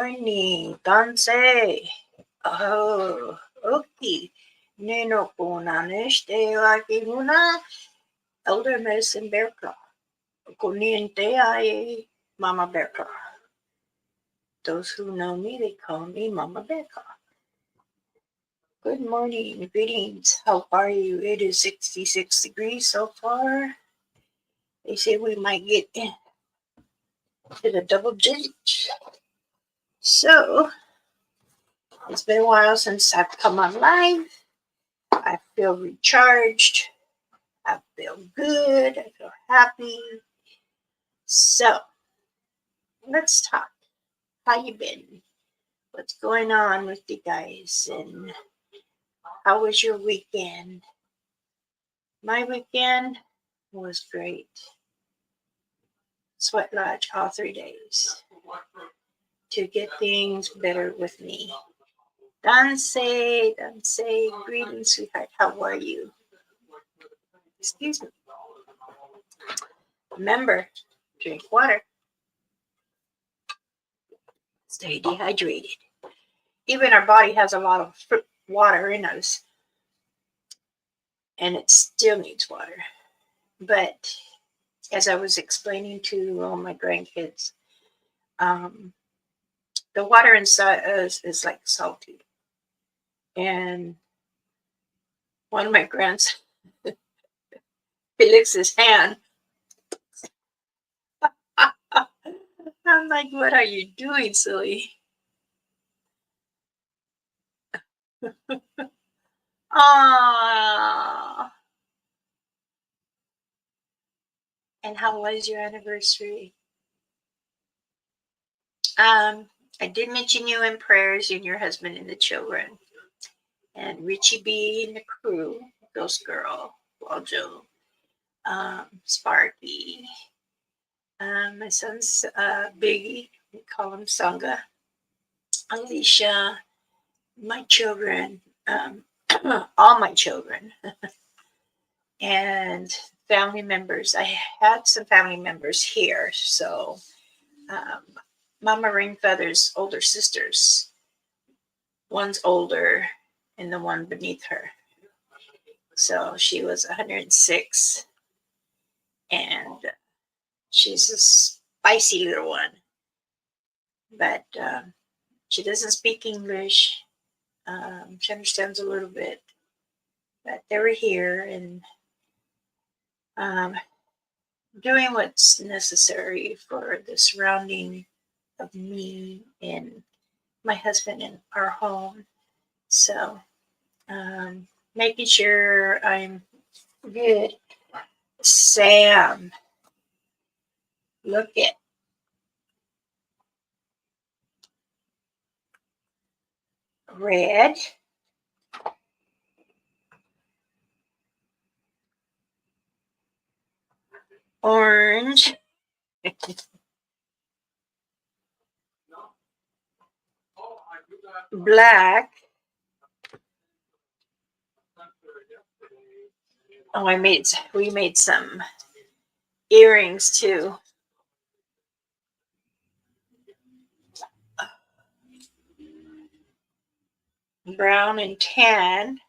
morning, TANSI. Oh, okay. Neno po naneste laki muna. Elder Medicine Bear Claw. Kuniente ay Mama Bear Claw. Those who know me, they call me Mama Bear Claw. Good morning, greetings. How are you? It is 66 degrees so far. They say we might get to the double digits. So, it's been a while since I've come on live. I feel recharged. I feel good. I feel happy. So, let's talk. How you been? What's going on with you guys? And how was your weekend? My weekend was great. Sweat lodge all 3 days to get things better with me. Danse, greetings, sweetheart. How are you? Excuse me. Remember, drink water. Stay dehydrated. Even our body has a lot of water in us, and it still needs water. But as I was explaining to all my grandkids, the water inside us is like salty. And one of my grandsons, he licks his hand. I'm like, what are you doing, silly? Ah. And how was your anniversary? I did mention you in prayers, you and your husband and the children. And Richie B and the crew, Ghost Girl, Waljo, Sparky, my son's Biggie, we call him Sangha, Alicia, my children, all my children, and family members. I had some family members here, so Mama Ringfeather's older sisters, one's older and the one beneath her. So she was 106, and she's a spicy little one. But she doesn't speak English. She understands a little bit. But they were here and doing what's necessary for the surrounding of me and my husband in our home. So making sure I'm good. Sam, look at red, orange, black. Oh, we made some earrings too. Brown and tan.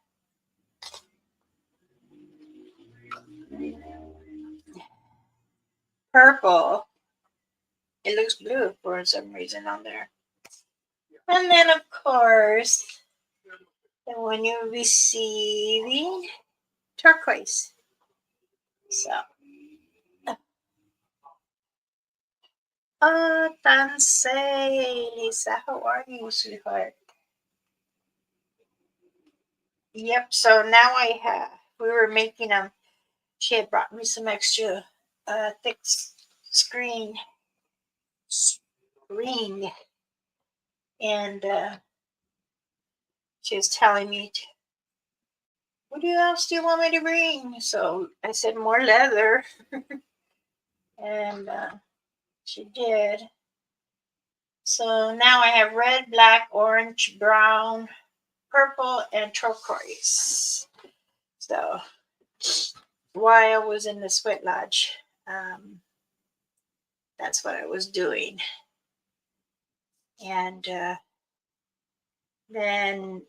Purple. It looks blue for some reason on there. And then, of course, the one you're receiving, turquoise. So, Tansei, Lisa, how are you, sweetheart? Yep, so now we were making them. She had brought me some extra thick screen, and she was telling me, what else do you want me to bring? So I said, more leather. And she did. So now I have red, black, orange, brown, purple, and turquoise. So while I was in the sweat lodge, that's what I was doing. And then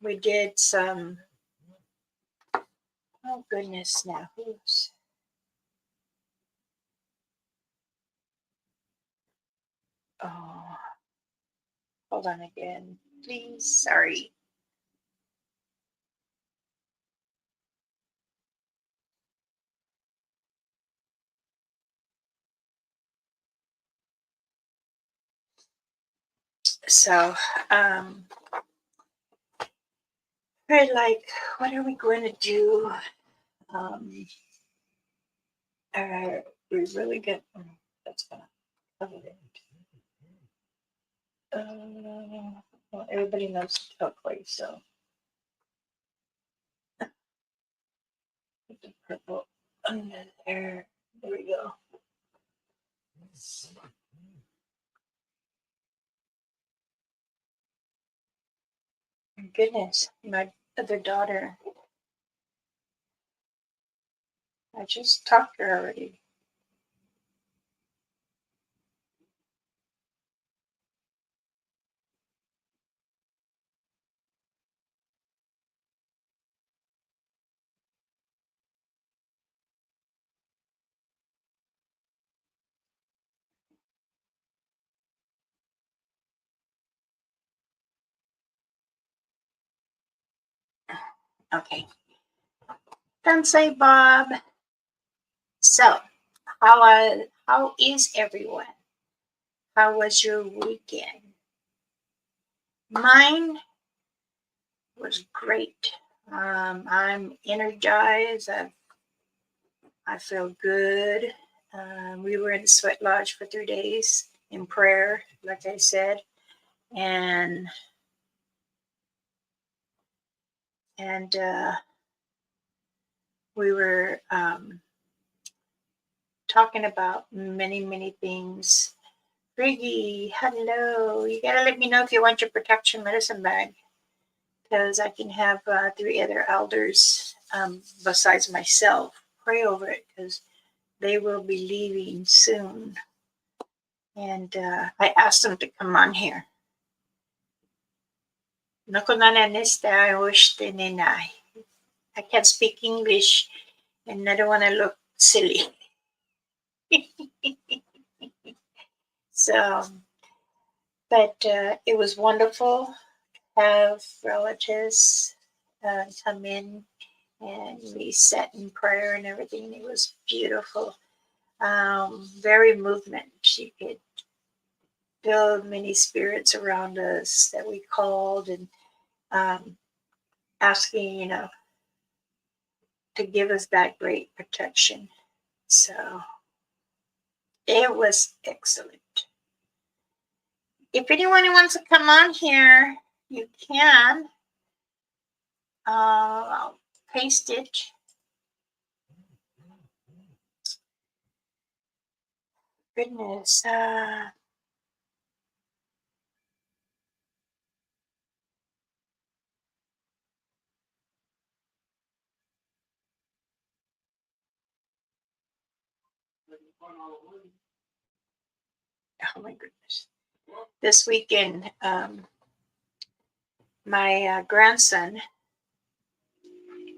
we did some, oh goodness, now who's, oh, hold on again, please, sorry. So, we're like, what are we going to do? We really get, that's gonna cover it. Well, everybody knows Oakley, so put the purple under there. There we go. Goodness, my other daughter. I just talked to her already. Okay. TANSI Bob. So, how is everyone? How was your weekend? Mine was great. I'm energized. I feel good. We were in the sweat lodge for 3 days in prayer, like I said, and we were talking about many things. Briggy, hello. You gotta let me know if you want your protection medicine bag, because I can have 3 other elders besides myself pray over it, because they will be leaving soon. And I asked them to come on here. I can't speak English and I don't want to look silly. So, but it was wonderful to have relatives come in, and we sat in prayer and everything. It was beautiful. Very movement. You could feel many spirits around us that we called and asking, to give us that great protection. So it was excellent. If anyone wants to come on here, you can. I'll paste it. Goodness. Oh my goodness. This weekend, my grandson,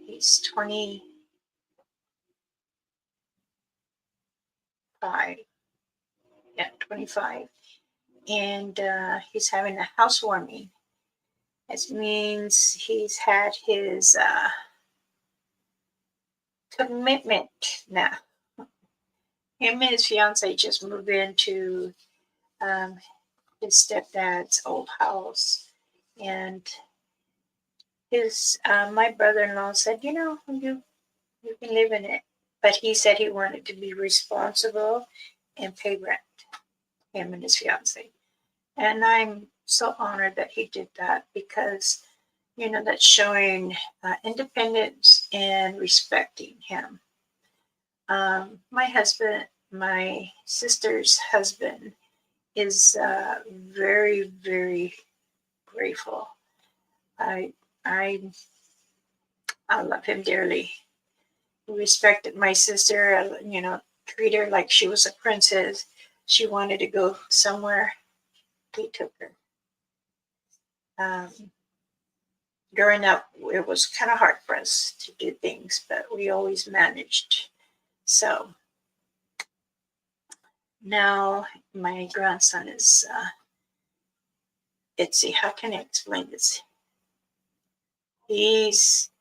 he's 25. Yeah, 25. And he's having a housewarming. This means he's had his commitment now. Him and his fiance just moved into his stepdad's old house, and his my brother-in-law said, you can live in it, but he said he wanted to be responsible and pay rent. Him and his fiance, and I'm so honored that he did that, because that's showing independence and respecting him. My sister's husband is very, very grateful. I I love him dearly. He respected my sister. Treat her like she was a princess. She wanted to go somewhere. he took her. Growing up, it was kind of hard for us to do things, but we always managed. So now my grandson is, let's see, how can I explain this? He's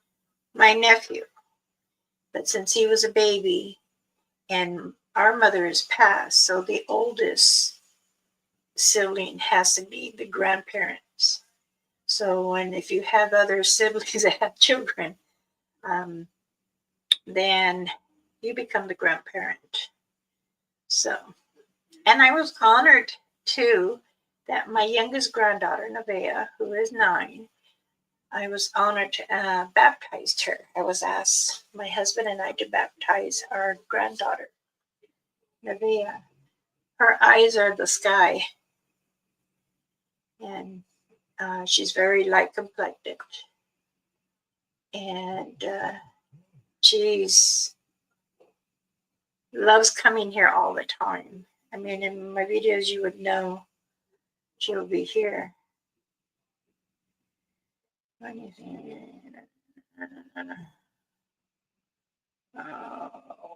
my nephew, but since he was a baby and our mother is passed, so the oldest sibling has to be the grandparents. So if you have other siblings that have children, then you become the grandparent. So, and I was honored too that my youngest granddaughter, Nevaeh, who is 9, I was honored to baptize her. I was asked, my husband and I, to baptize our granddaughter, Nevaeh. Her eyes are the sky, and she's very light complected, and she's loves coming here all the time. I mean, in my videos, you would know she'll be here. Oh,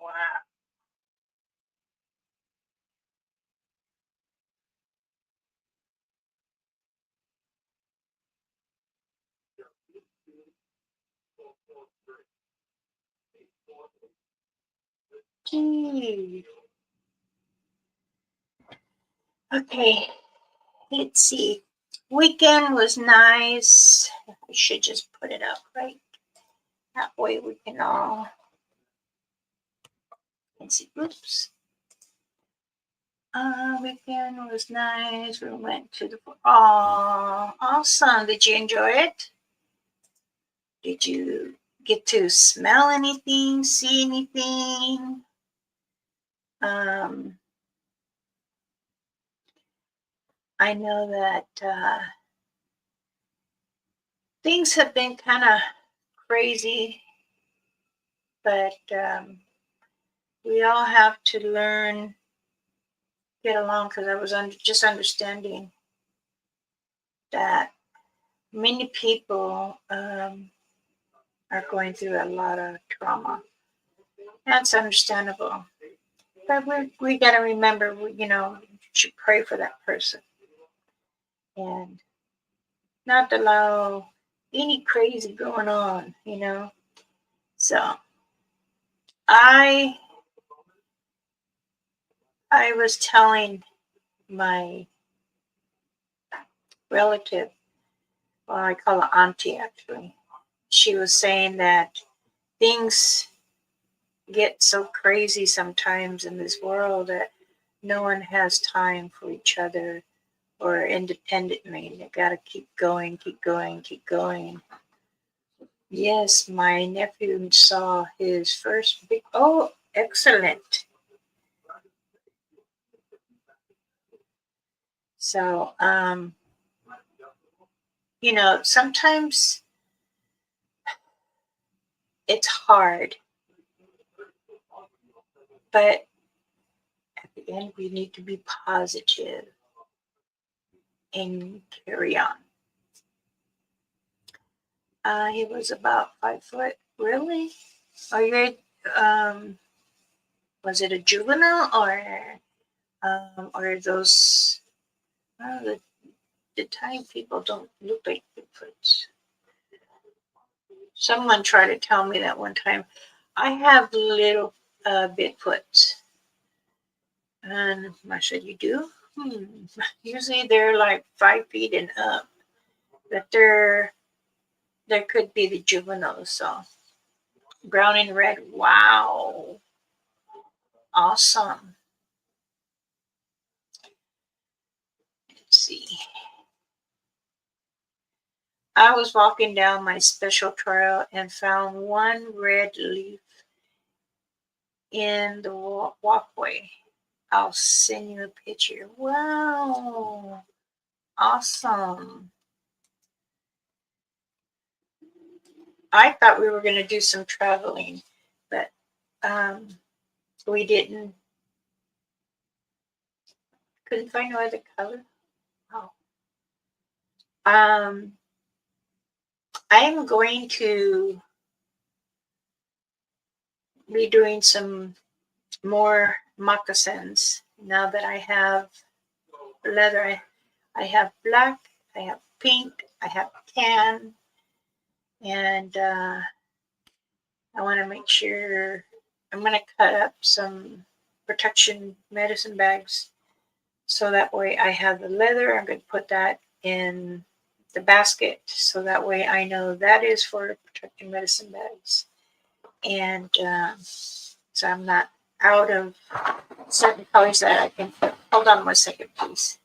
wow. Gee. Okay, let's see. Weekend was nice. I should just put it up, right? That way we can all, let's see, oops. Weekend was nice. We went to the, oh, awesome. Did you enjoy it? Did you get to smell anything, see anything? I know that things have been kind of crazy, but we all have to learn, get along, because I was just understanding that many people are going through a lot of trauma. That's understandable. But we got to remember, you should pray for that person and not allow any crazy going on, So I was telling my relative, well, I call her auntie actually. She was saying that things get so crazy sometimes in this world that no one has time for each other or independently. They got to keep going, keep going, keep going. Yes, my nephew saw his first big, oh, excellent. So, sometimes it's hard, but at the end, we need to be positive and carry on. He was about 5 foot. Really? Are you, was it a juvenile or those, the tiny people don't look like Bigfoots? Someone tried to tell me that one time. I have little Bigfoots. And I said, you do? Usually they're like 5 feet and up. But there could be the juveniles. So brown and red. Wow. Awesome. Let's see. I was walking down my special trail and found one red leaf in the walkway. I'll send you a picture. Wow. Awesome. I thought we were going to do some traveling, but we didn't. Couldn't find no other color. Oh. I'm going to be doing some more moccasins now that I have leather. I have black, I have pink, I have tan, and I want to make sure I'm going to cut up some protection medicine bags so that way I have the leather. I'm going to put that in the basket so that way I know that is for protection medicine bags. And so I'm not out of certain colors that I can put. Hold on 1 second, please.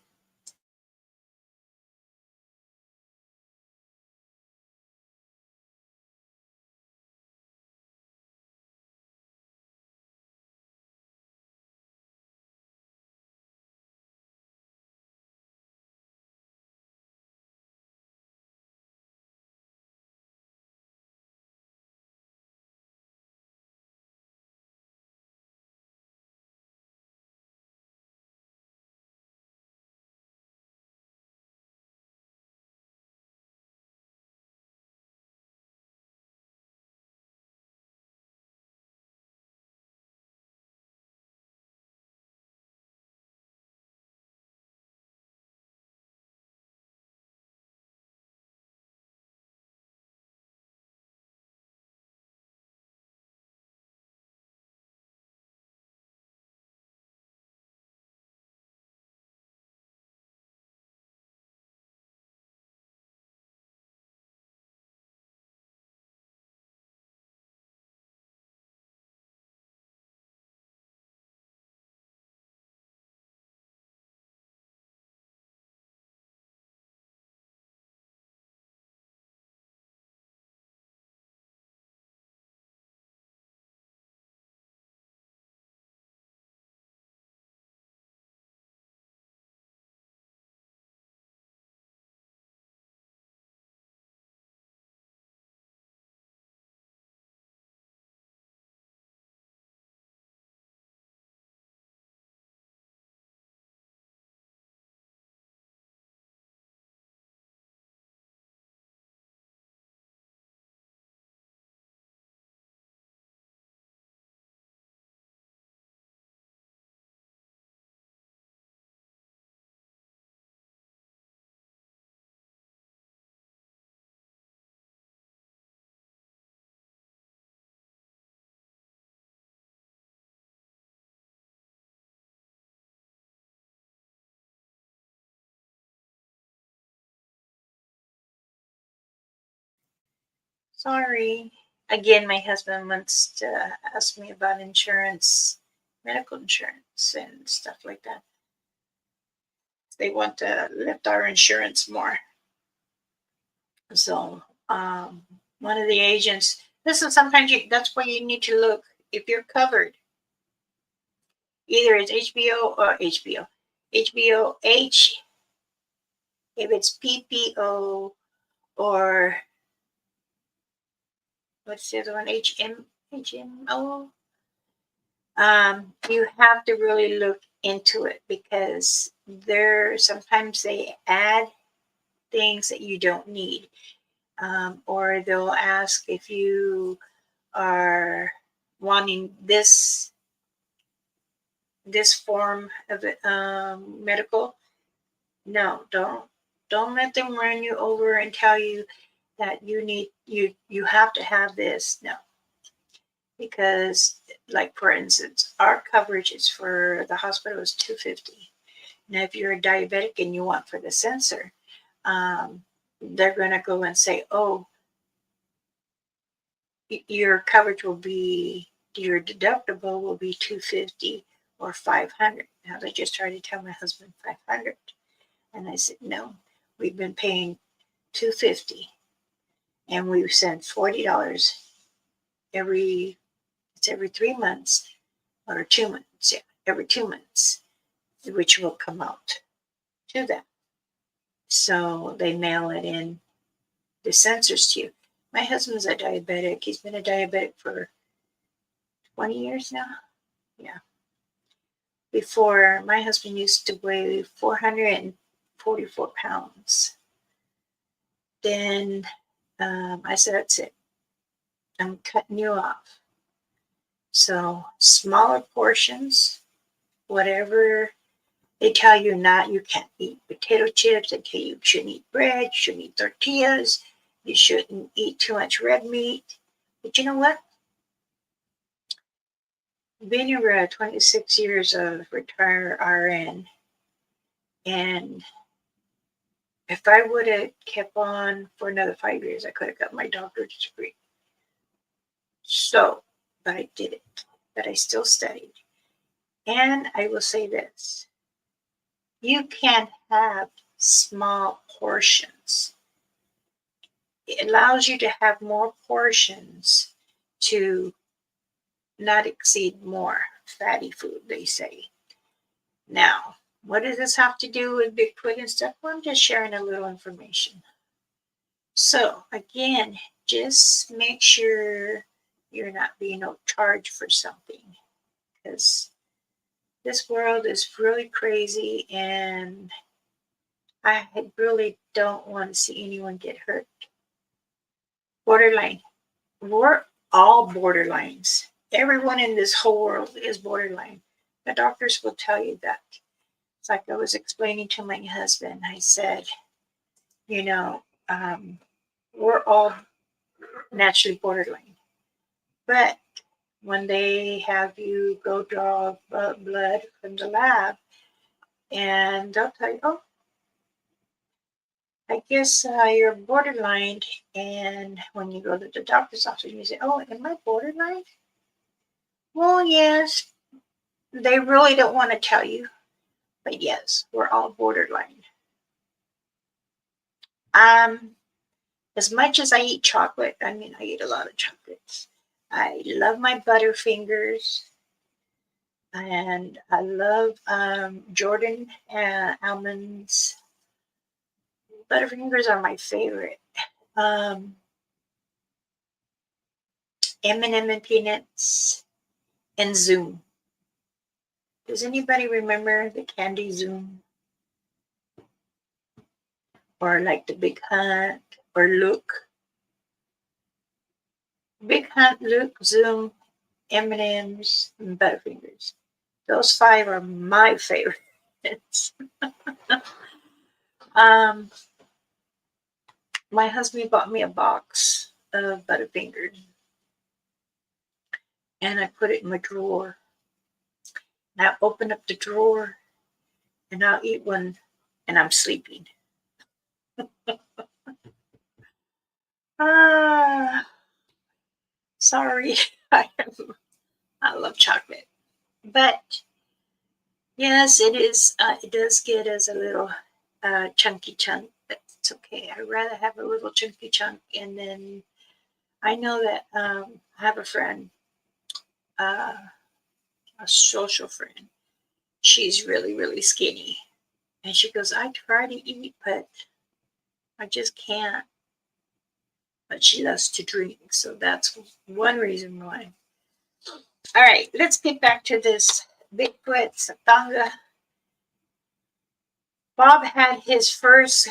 Sorry. Again, my husband wants to ask me about insurance, medical insurance, and stuff like that. They want to lift our insurance more. So, one of the agents, listen, sometimes that's where you need to look if you're covered. Either it's HBO or HBO. HBOH, if it's PPO, or what's the other one? HMO. You have to really look into it because sometimes they add things that you don't need, or they'll ask if you are wanting this form of medical. No, don't let them run you over and tell you that you have to have this. No, because like for instance, our coverage is for the hospital is $250. Now, if you're a diabetic and you want for the sensor, they're going to go and say, oh, your coverage will be, your deductible will be $250 or $500. Now they just tried to tell my husband $500, and I said no. We've been paying $250, and we've sent $40 every 3 months or 2 months, yeah, every 2 months, which will come out to them. So they mail it in the sensors to you. My husband's a diabetic. He's been a diabetic for 20 years now. Yeah. Before, my husband used to weigh 444 pounds. then I said, that's it. I'm cutting you off. So smaller portions, whatever they tell you not, you can't eat potato chips. They tell you shouldn't eat bread, you shouldn't eat tortillas, you shouldn't eat too much red meat. But you know what? Being here 26 years of retired RN, and if I would have kept on for another 5 years, I could have got my doctorate degree. So, but I didn't. But I still studied. And I will say this. You can have small portions. It allows you to have more portions to not exceed more fatty food, they say. Now, what does this have to do with Bigfoot and stuff? Well, I'm just sharing a little information. So, again, just make sure you're not being charged for something, because this world is really crazy and I really don't want to see anyone get hurt. Borderline. We're all borderlines. Everyone in this whole world is borderline. The doctors will tell you that. It's like I was explaining to my husband. I said, you know, we're all naturally borderline. But when they have you go draw blood from the lab, and they'll tell you, oh, I guess you're borderline. And when you go to the doctor's office, you say, oh, am I borderline? Well, yes. They really don't want to tell you, but yes, we're all borderline. As much as I eat chocolate, I mean, I eat a lot of chocolates. I love my Butterfingers, and I love Jordan almonds. Butterfingers are my favorite. M&M and peanuts, and Zoom. Does anybody remember the candy Zoom? Or like the Big Hunt, or Look? Big Hunt, Look, Zoom, M&M's, and Butterfingers. Those 5 are my favorites. My husband bought me a box of Butterfingers, and I put it in my drawer. And I open up the drawer, and I'll eat one, and I'm sleeping. Sorry. I love chocolate. But yes, it is. It does get us a little chunky chunk, but it's okay. I'd rather have a little chunky chunk. And then I know that I have a friend, a social friend. She's really, really skinny. And she goes, I try to eat, but I just can't. But she loves to drink. So that's one reason why. All right, let's get back to this Bigfoot Satanga. Bob had his first,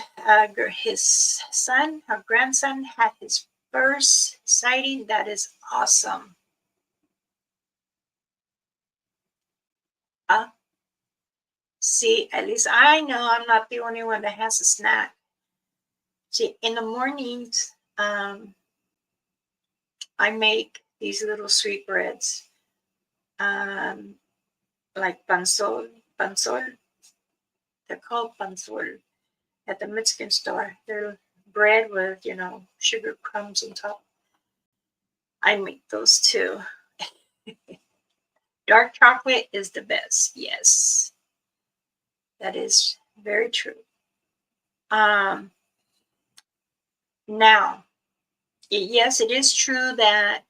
his son, her grandson, had his first sighting. That is awesome. See, at least I know I'm not the only one that has a snack. See, in the mornings, I make these little sweet breads, like pansol. They're called pansol at the Mexican store. They're bread with, sugar crumbs on top. I make those too. Dark chocolate is the best. Yes, that is very true. Now, yes, it is true that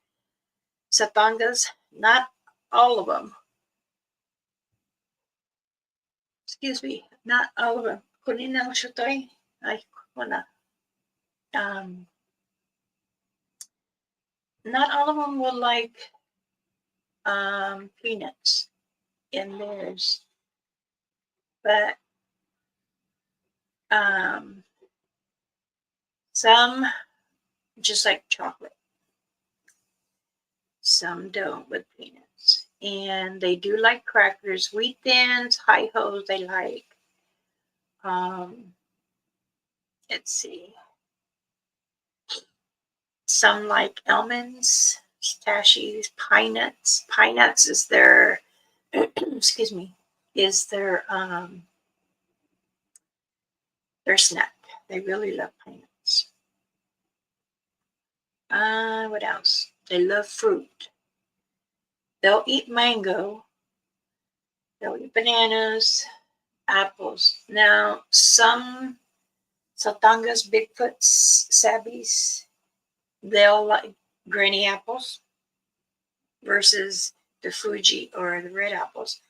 Satangas, not all of them, not all of them. Kunina shotoy, ay kuna. Not all of them will like peanuts in theirs, but Some just like chocolate. Some don't with peanuts. And they do like crackers, wheat thins, high hos they like. Let's see. Some like almonds, pistachios, pine nuts. Pine nuts is their excuse me, is their snack. They really love pine nuts. What else? They love fruit. They'll eat mango. They'll eat bananas, apples. Now, some Satangas, Bigfoots, Sabbies, they'll like granny apples versus the Fuji or the red apples.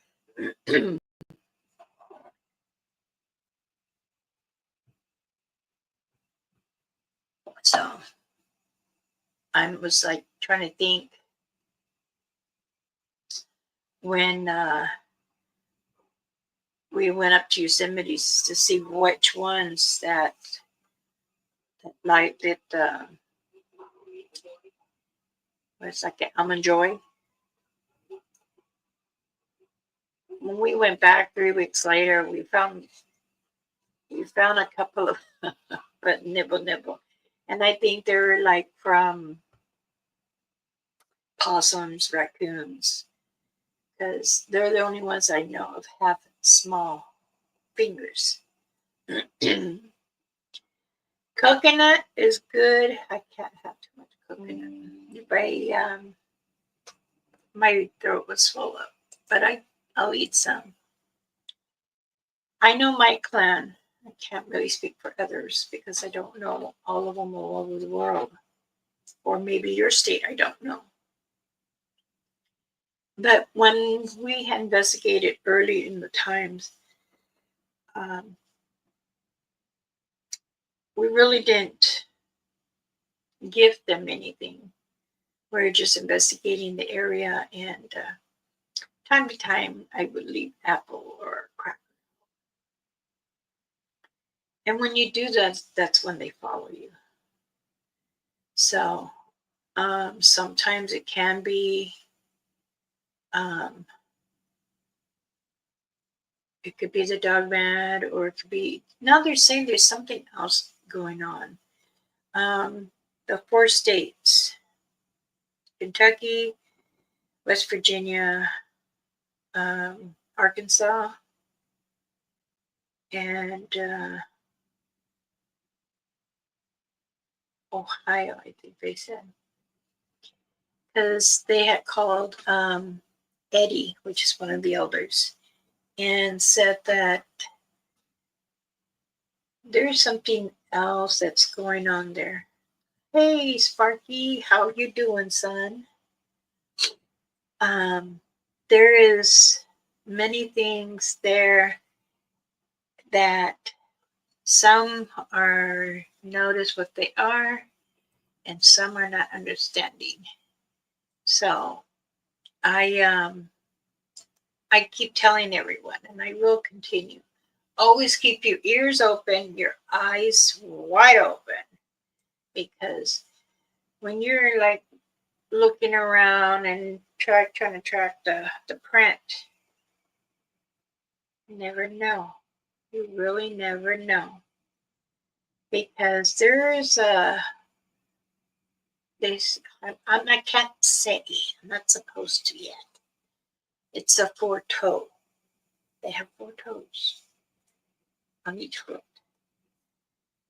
So I was like trying to think when we went up to Yosemite to see which ones that liked it. It's like an almond joy. When we went back 3 weeks later, we found a couple of but nibble, and I think they're like from possums, raccoons, because they're the only ones I know of have small fingers. Coconut is good. I can't have too much coconut. My throat was full up, but I'll eat some. I know my clan. I can't really speak for others because I don't know all of them all over the world. Or maybe your state, I don't know. But when we had investigated early in the times, we really didn't give them anything. We're just investigating the area, and time to time, I would leave apple or cracker. And when you do that, that's when they follow you. So sometimes it can be, it could be the dog mad, or it could be, now they're saying there's something else going on. The 4 states, Kentucky, West Virginia, Arkansas, and Ohio, I think they said. Because they had called Eddie, which is one of the elders, and said that there's something else that's going on there. Hey, Sparky, how you doing, son? There is many things there that some are notice what they are, and some are not understanding. So I keep telling everyone, and I will continue. Always keep your ears open, your eyes wide open, because when you're like looking around and trying to track the print, you never know. You really never know. Because there is I can't say, I'm not supposed to yet. It's a 4-toe. They have 4 toes on each foot.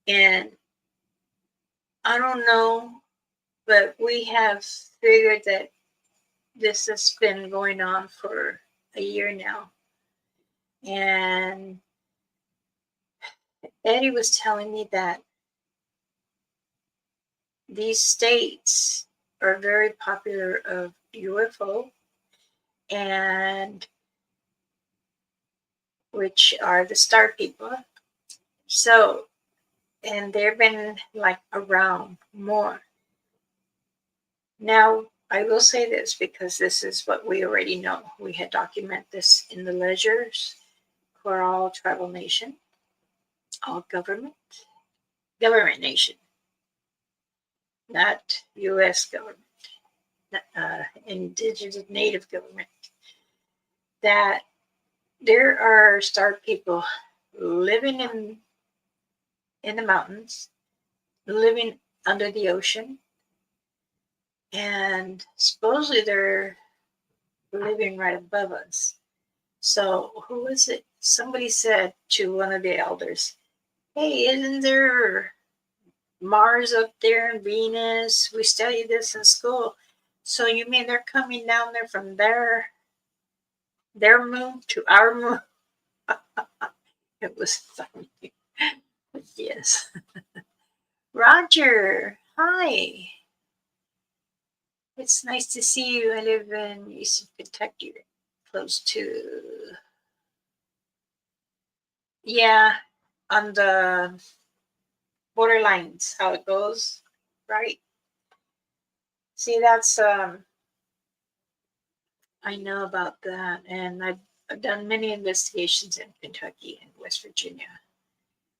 And I don't know, but we have figured that this has been going on for a year now. And Eddie was telling me that these states are very popular of UFO, and which are the star people. So, and they've been like around more. Now, I will say this because this is what we already know. We had documented this in the ledgers for all tribal nation, all government nation. not U.S. government, indigenous native government, that there are star people living in the mountains, living under the ocean, and supposedly they're living right above us. So who is it? Somebody said to one of the elders, "Hey, isn't there Mars up there and Venus? We studied this in school. So you mean they're coming down there from their moon to our moon?" It was funny. Yes. Roger, hi. It's nice to see you. I live in Eastern Kentucky, close to, yeah, on the borderlines, how it goes, right? See, that's, I know about that, and I've done many investigations in Kentucky and West Virginia,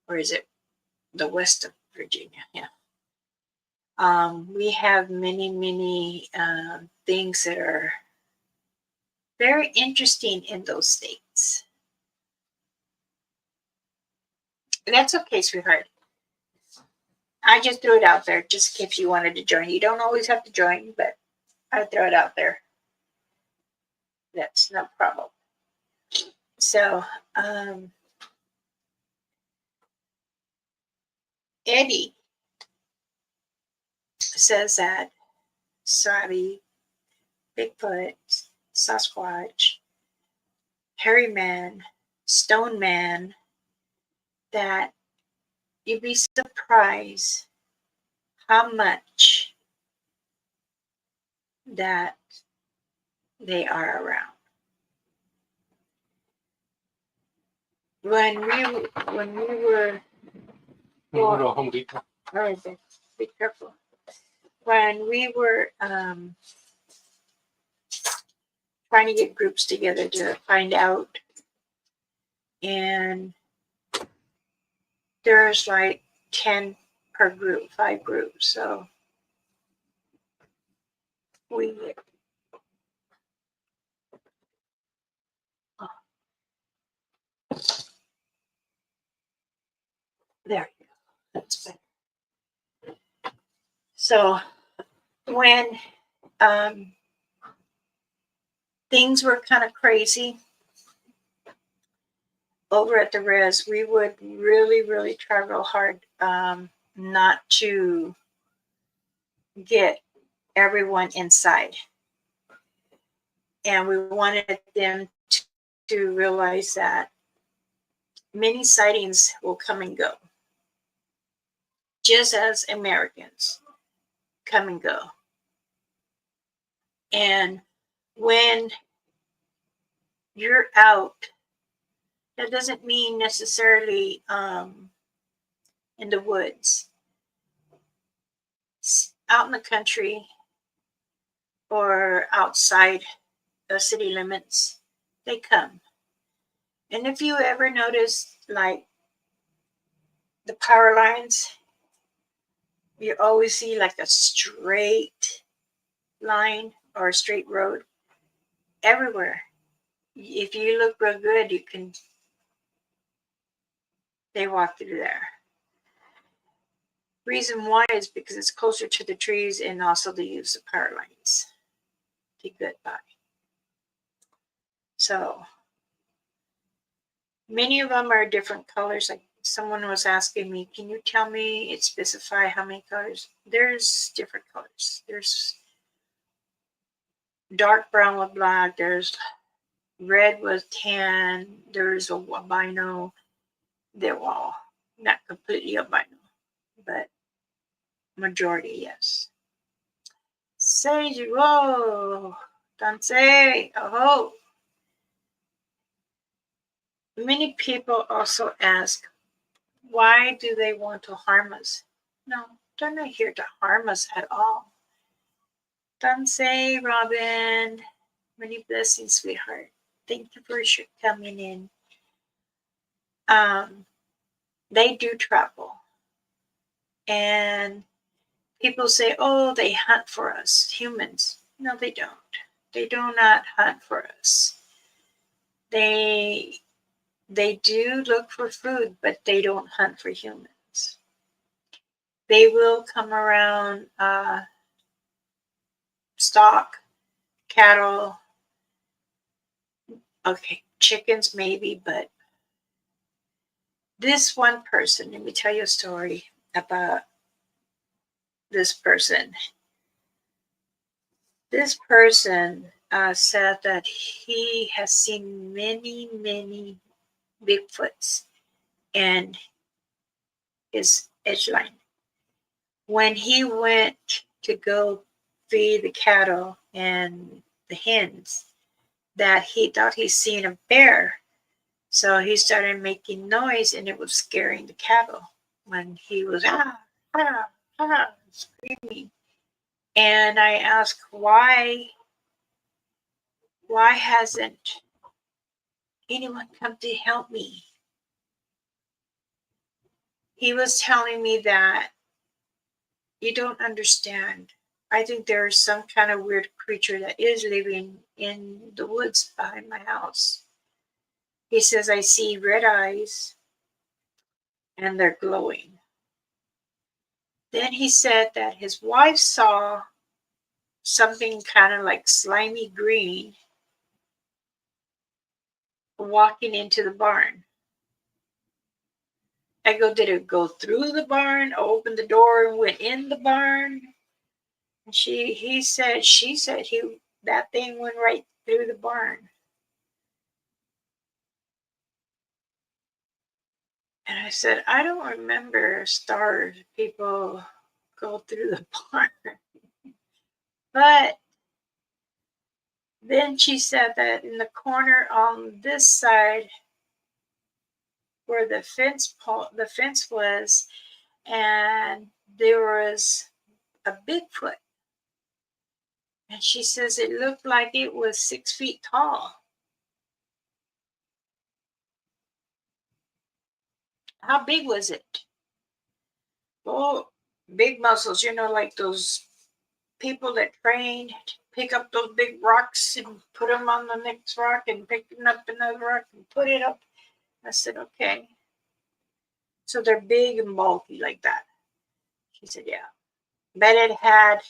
or is it the west of Virginia? Yeah. We have many things that are very interesting in those states. That's okay, sweetheart. I just threw it out there just in case you wanted to join. You don't always have to join, but I throw it out there. That's no problem. So, Eddie says that Sabi, Bigfoot, Sasquatch, Hairy Man, Stone Man, that you'd be surprised how much that they are around. When we were, all right, be careful. When we were trying to get groups together to find out, and there's like 10 per group, 5 groups. So we, there you go. That's better. So when things were kind of crazy over at the res, we would really try real hard not to get everyone inside. And we wanted them to realize that many sightings will come and go, just as Americans come and go. And when you're out, that doesn't mean necessarily in the woods. Out in the country or outside the city limits, they come. And if you ever notice, like the power lines, you always see like a straight line or a straight road everywhere. If you look real good, they walk through there. Reason why is because it's closer to the trees, and also they use the power lines to get by. So many of them are different colors. Like someone was asking me, can you tell me, it specify how many colors? There's different colors. There's dark brown with black. There's red with tan. There's albino. They're all not completely albino, but majority, yes. Sage, whoa, TANSI, oh. Many people also ask, why do they want to harm us? No, they're not here to harm us at all. TANSI, Robin, many blessings, sweetheart. Thank you for coming in. They do travel. And People say, oh, they hunt for us, humans. No, they don't. They do not hunt for us. They do look for food, but they don't hunt for humans. They will come around stock, cattle, okay, chickens maybe, but this one person, let me tell you a story about this person. This person said that he has seen many Bigfoots in his edgeline. When he went to go feed the cattle and the hens, that he thought he seen a bear. So he started making noise and it was scaring the cattle when he was screaming. And I asked, why hasn't anyone come to help me? He was telling me that you don't understand. I think there's some kind of weird creature that is living in the woods behind my house. He says, I see red eyes and they're glowing. Then he said that his wife saw something kind of like slimy green walking into the barn. I go, did it go through the barn, open the door and went in the barn? And she said that thing went right through the barn. And I said, I don't remember stars people go through the barn. But then she said that in the corner on this side where the fence was, and there was a Bigfoot. And she says it looked like it was 6 feet tall. How big was it? Oh, big muscles, like those people that train to pick up those big rocks and put them on the next rock and pick up another rock and put it up. I said, okay. So they're big and bulky like that. She said, yeah. But it had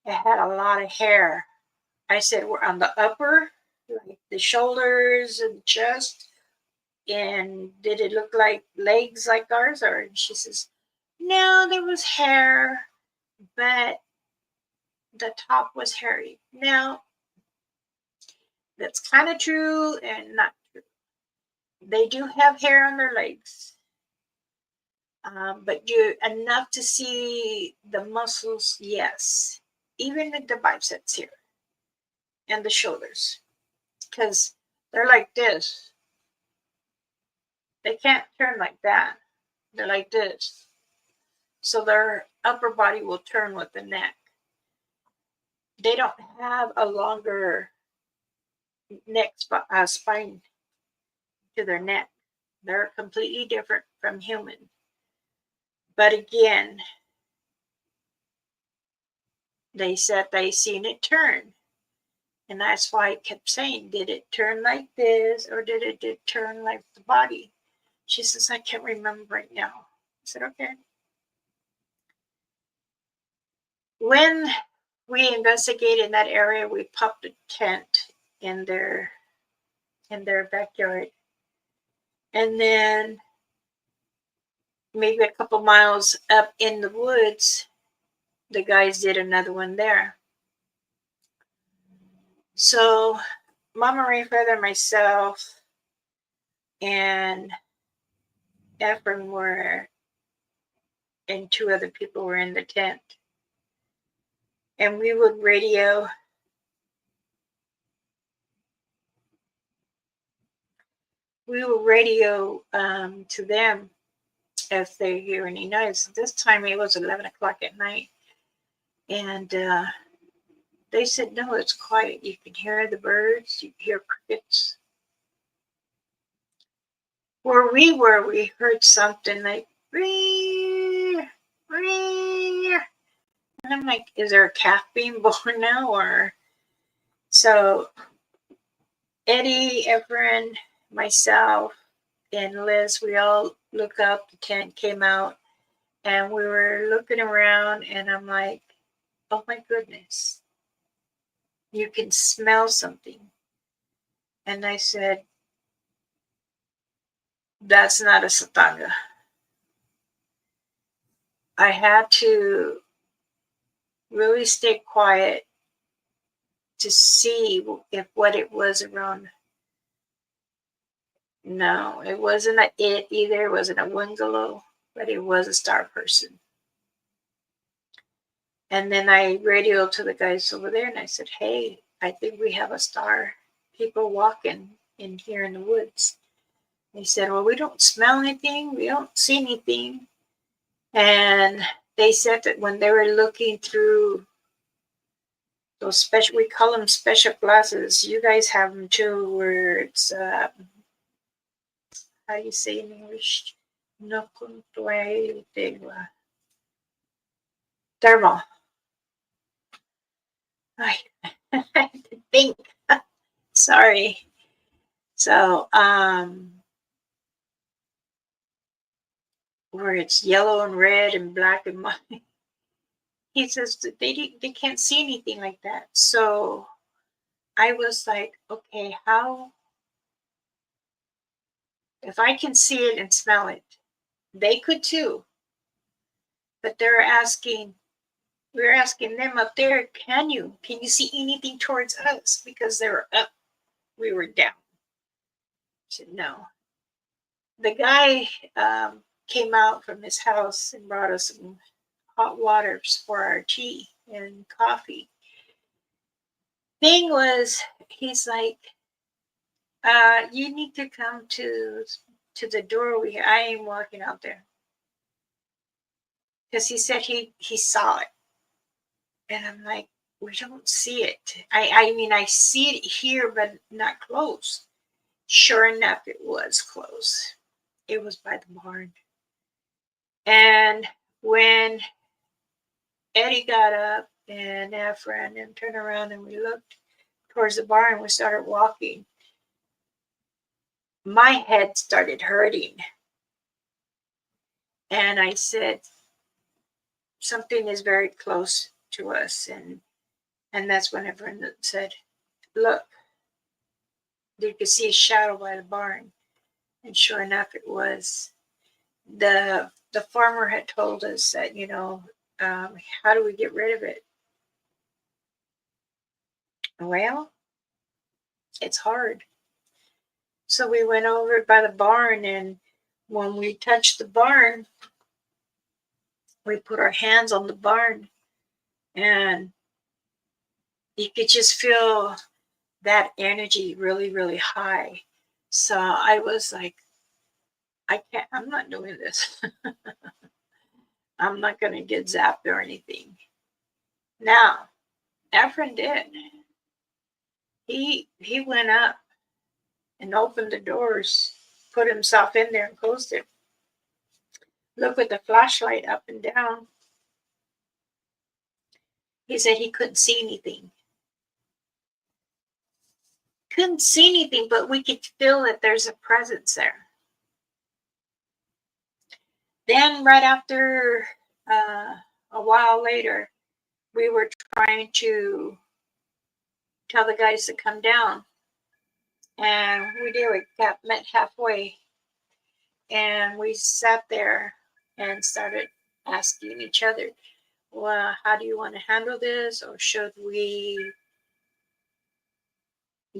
a lot of hair. I said, we're on the upper, like the shoulders and chest. And did it look like legs like ours? Or and she says, no, there was hair, but the top was hairy. Now, that's kind of true and not true. They do have hair on their legs, but enough to see the muscles, yes. Even the biceps here and the shoulders, because they're like this. They can't turn like that. They're like this. So their upper body will turn with the neck. They don't have a longer neck spine to their neck. They're completely different from human. But again, they said they seen it turn. And that's why I kept saying, did it turn like this or did it turn like the body? She says, I can't remember right now. I said, okay. When we investigated in that area, we popped a tent in their backyard. And then maybe a couple miles up in the woods, the guys did another one there. So Mama Rainfeather, myself, and Ephraim and 2 other people were in the tent. And we would radio to them if they hear any noise. This time it was 11 o'clock at night. And they said, no, it's quiet. You can hear the birds. You can hear crickets. Where we were, we heard something like, Ree! and I'm like, is there a calf being born now? Or so Eddie, Efren, myself, and Liz, we all looked up. The tent came out, and we were looking around, and I'm like, oh my goodness, you can smell something. And I said, that's not a satanga. I had to really stay quiet to see if what it was around. No, it wasn't a it either. It wasn't a Wingalo, but it was a star person. And then I radioed to the guys over there and I said, hey, I think we have a star. People walking in here in the woods. They said, well, we don't smell anything. We don't see anything. And they said that when they were looking through those special, we call them special glasses. You guys have them too, where it's, how do you say in English? No thermal. I think. Sorry. So, where it's yellow and red and black and white. He says that they can't see anything like that. So I was like, okay, how, if I can see it and smell it, they could too. But they're asking, we're asking them up there, can you see anything towards us? Because they were up, we were down. I said, no. The guy came out from his house and brought us some hot waters for our tea and coffee. Thing was, he's like, you need to come to the door. I ain't walking out there. Because he said he saw it. And I'm like, we don't see it. I mean, I see it here, but not close. Sure enough, it was close. It was by the barn. And when Eddie got up and Efren and turned around and we looked towards the barn, we started walking. My head started hurting. And I said, something is very close to us. And that's when everyone said, look, you could see a shadow by the barn. And sure enough, it was. The farmer had told us that, how do we get rid of it? Well, it's hard. So we went over by the barn, and when we touched the barn, we put our hands on the barn, and you could just feel that energy really, really high. So I was like, I'm not doing this. I'm not going to get zapped or anything. Now, Efren did. He went up and opened the doors, put himself in there and closed it. Looked with the flashlight up and down. He said he couldn't see anything. Couldn't see anything, but we could feel that there's a presence there. Then right after, a while later, we were trying to tell the guys to come down. And we did. We met halfway. And we sat there and started asking each other, well, how do you want to handle this? Or should we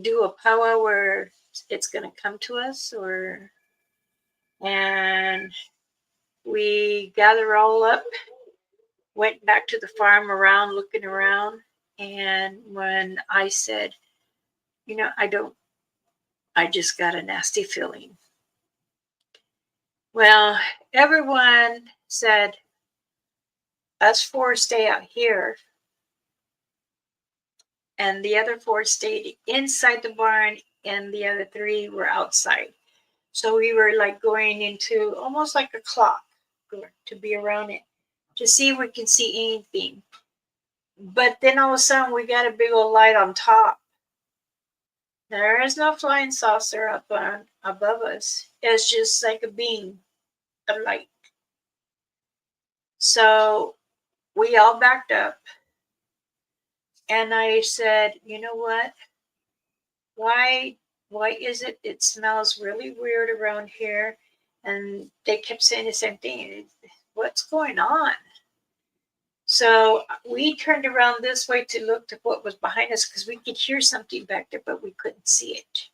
do a powwow where it's going to come to us? And we gather all up, went back to the farm around, looking around. And when I said, I just got a nasty feeling. Well, everyone said, us four stay out here. And the other four stayed inside the barn, and the other three were outside. So we were like going into almost like a clock to be around it. to see if we can see anything. But then all of a sudden we got a big old light on top. There is no flying saucer up above us. It's just like a beam of light. So we all backed up. And I said, you know what? Why is it smells really weird around here? And they kept saying the same thing. What's going on? So we turned around this way to look to what was behind us because we could hear something back there, but we couldn't see it.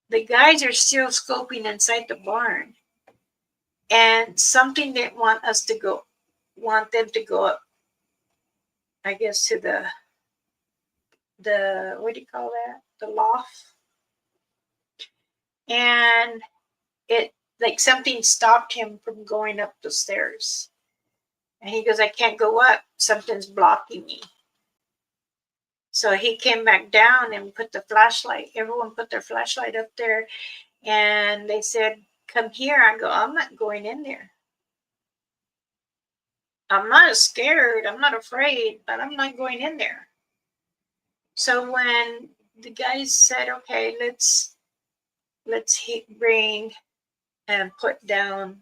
The guys are still scoping inside the barn, and something didn't want them to go up, I guess, to the what do you call that? The loft. And it, like, something stopped him from going up the stairs. And he goes, I can't go up. Something's blocking me. So he came back down and put the flashlight. Everyone put their flashlight up there. And they said, come here. I go, I'm not going in there. I'm not scared. I'm not afraid, but I'm not going in there. So when the guys said, okay, let's bring and put down,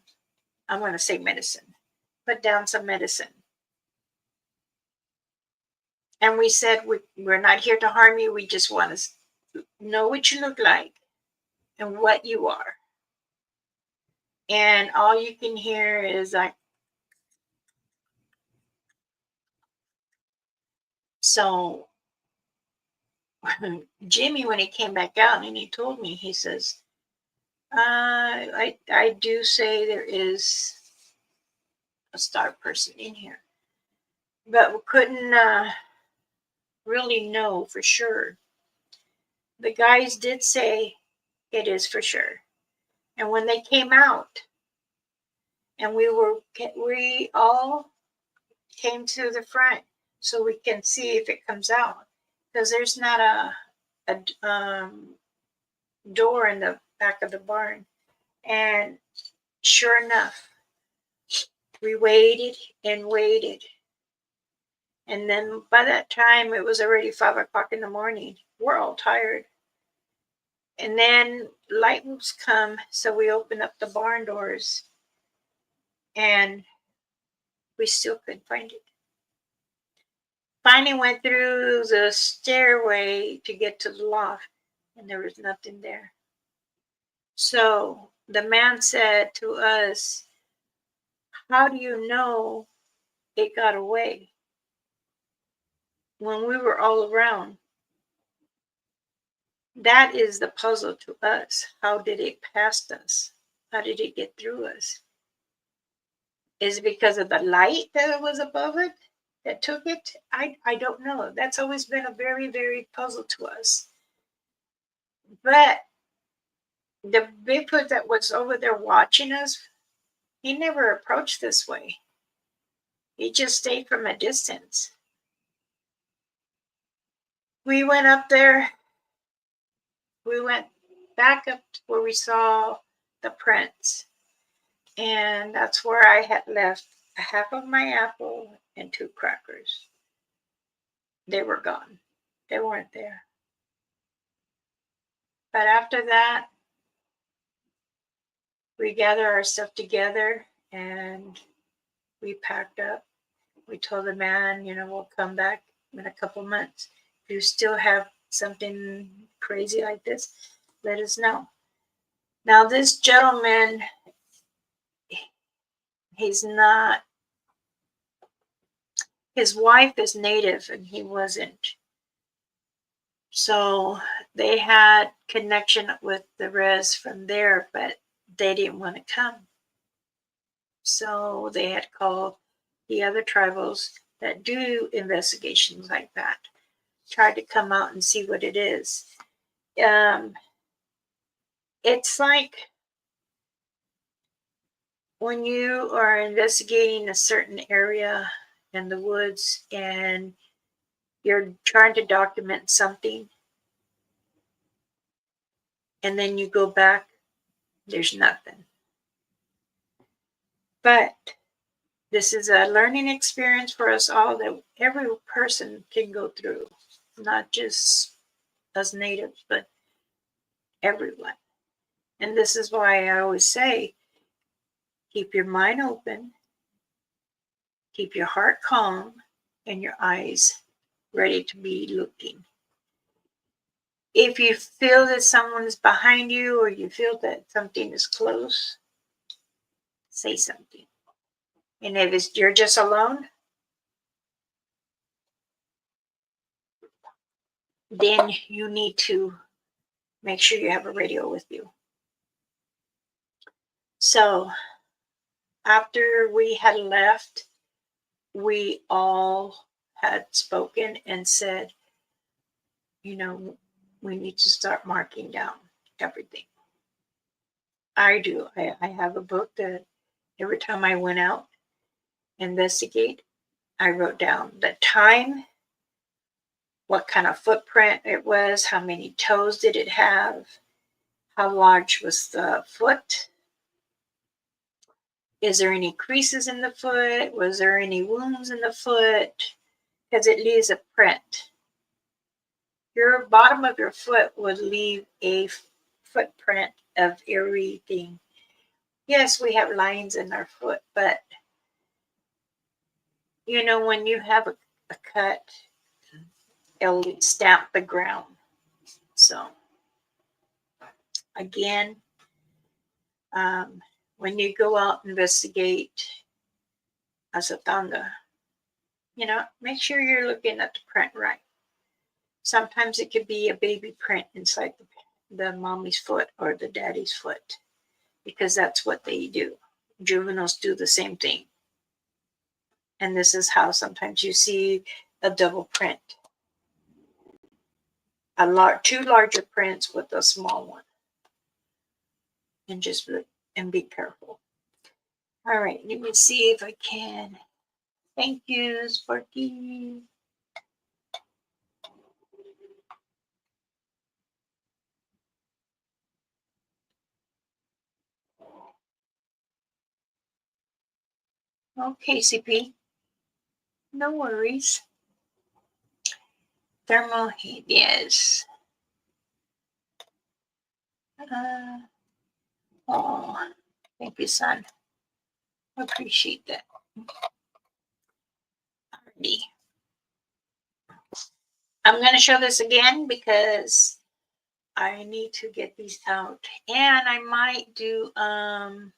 I'm going to say medicine. Put down some medicine. And we said, we're not here to harm you. We just want to know what you look like and what you are. And all you can hear is like, so Jimmy, when he came back out and he told me, he says, I do say there is a star person in here, but we couldn't really know for sure. The guys did say it is for sure. And when they came out, and we all came to the front so we can see if it comes out, because there's not a door in the back of the barn. And sure enough, we waited and waited. And then by that time, it was already 5 o'clock in the morning. We're all tired. And then lightnings come, so we open up the barn doors, and we still couldn't find it. Finally went through the stairway to get to the loft, and there was nothing there. So the man said to us, how do you know it got away when we were all around? That is the puzzle to us. How did it pass us? How did it get through us? Is it because of the light that was above it that took it? I don't know. That's always been a very, very puzzle to us. But the Bigfoot that was over there watching us, he never approached this way. He just stayed from a distance. We went up there. We went back up to where we saw the prints. And that's where I had left a half of my apple and 2 crackers. They were gone. They weren't there. But after that, we gathered our stuff together and we packed up. We told the man, we'll come back in a couple months. If you still have something crazy like this, let us know. Now, this gentleman, he's not, his wife is native and he wasn't. So they had connection with the res from there, but they didn't want to come. So they had called the other tribals that do investigations like that, tried to come out and see what it is. It's like when you are investigating a certain area in the woods and you're trying to document something, and then you go back, there's nothing. But This is a learning experience for us all that every person can go through, not just us natives, but everyone. And this is why I always say, keep your mind open, keep your heart calm, and your eyes ready to be looking. If you feel that someone is behind you or you feel that something is close, say something. And if you're just alone, then you need to make sure you have a radio with you. So after we had left, we all had spoken and said, you know, we need to start marking down everything. I do. I have a book that every time I went out, investigate, I wrote down the time, what kind of footprint it was, how many toes did it have, how large was the foot, is there any creases in the foot, was there any wounds in the foot, because it leaves a print. Your bottom of your foot would leave a footprint of everything. Yes, we have lines in our foot, but you know, when you have a cut, it'll stamp the ground. So again, when you go out and investigate asatanga, you know, make sure you're looking at the print right. Sometimes it could be a baby print inside the mommy's foot or the daddy's foot, because that's what they do. Juveniles do the same thing. And this is how sometimes you see a double print. Two larger prints with a small one. And just look and be careful. All right, let me see if I can. Thank you, Sparky. Okay, CP. No worries. Thermal heat, yes. Oh, thank you, son. Appreciate that. Alrighty. I'm going to show this again because I need to get these out. And I might do a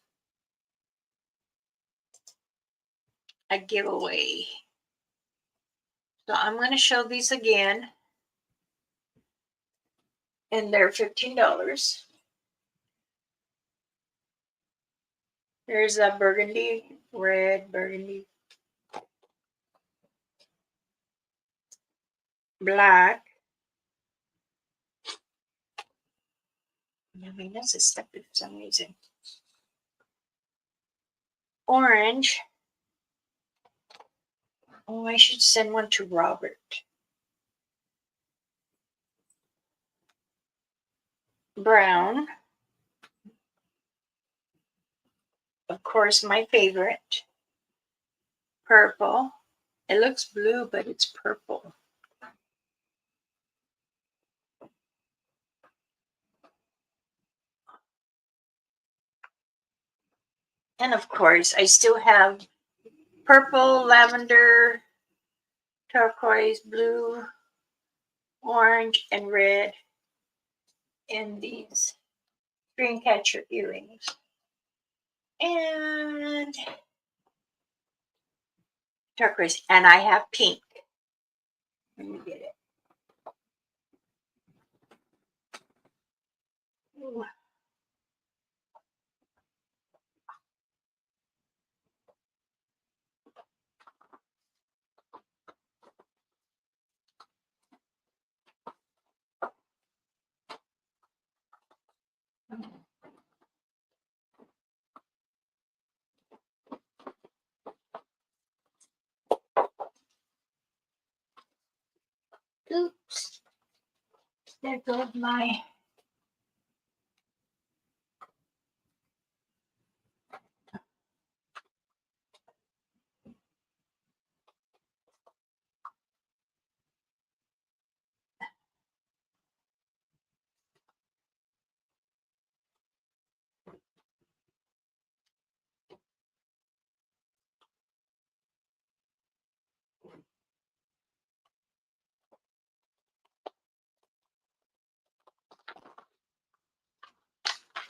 giveaway. So I'm going to show these again. And they're $15. There's a burgundy, red, burgundy, black. I mean, that's a step for some reason. Orange. Oh, I should send one to Robert. Brown. Of course, my favorite. Purple. It looks blue, but it's purple. And of course, I still have purple, lavender, turquoise, blue, orange, and red in these dream catcher earrings. And turquoise. And I have pink. Let me get it. Ooh. Oops. There goes my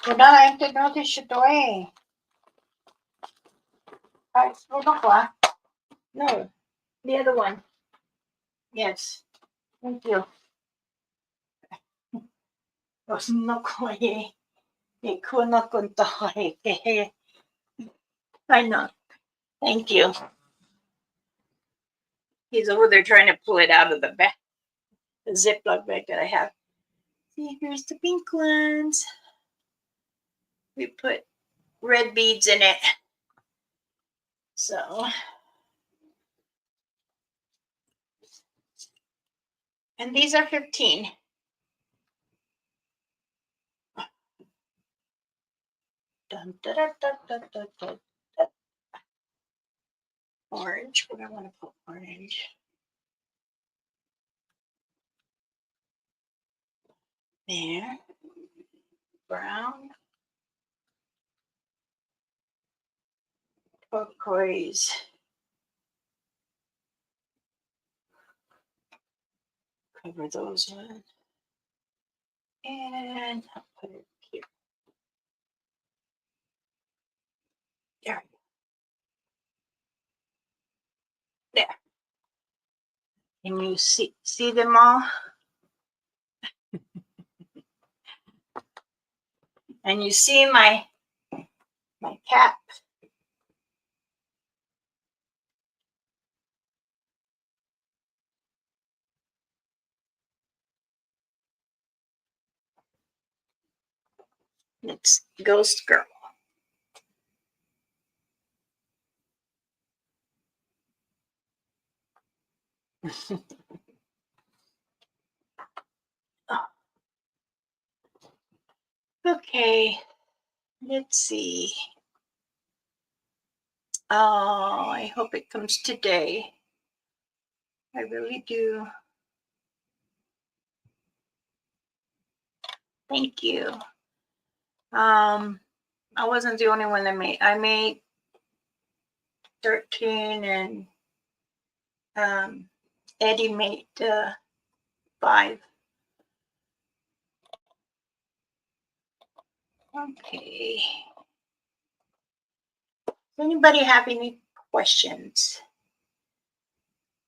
Wala na yung tissue to eh. No, the other one. Yes. Thank you. I know. Thank you. He's over there trying to pull it out of the bag, the Ziploc bag that I have. See, here's the pink ones. We put red beads in it. So, and these are 15. Dun, da, da, da, da, da, da, da. Orange. Where do I want to put orange? There. Brown. Turquoise. Cover those ones. And I'll put it here. There. There. Can you see them all? And you see my cap. It's Ghost Girl. Oh. Okay, let's see. Oh, I hope it comes today. I really do. Thank you. I wasn't the only one that made. I made 13, and Eddie made 5. Okay. Does anybody have any questions?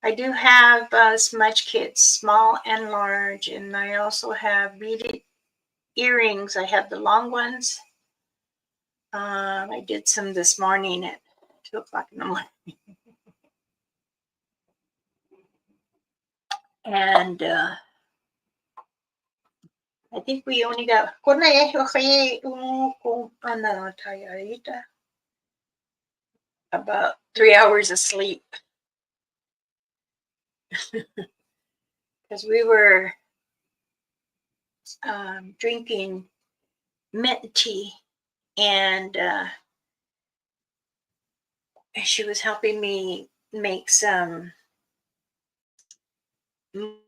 I do have smudge kits, small and large, and I also have beaded earrings. I have the long ones. I did some this morning at 2 o'clock in the morning. And I think we only got about 3 hours of sleep. Because we were drinking mint tea, and she was helping me make some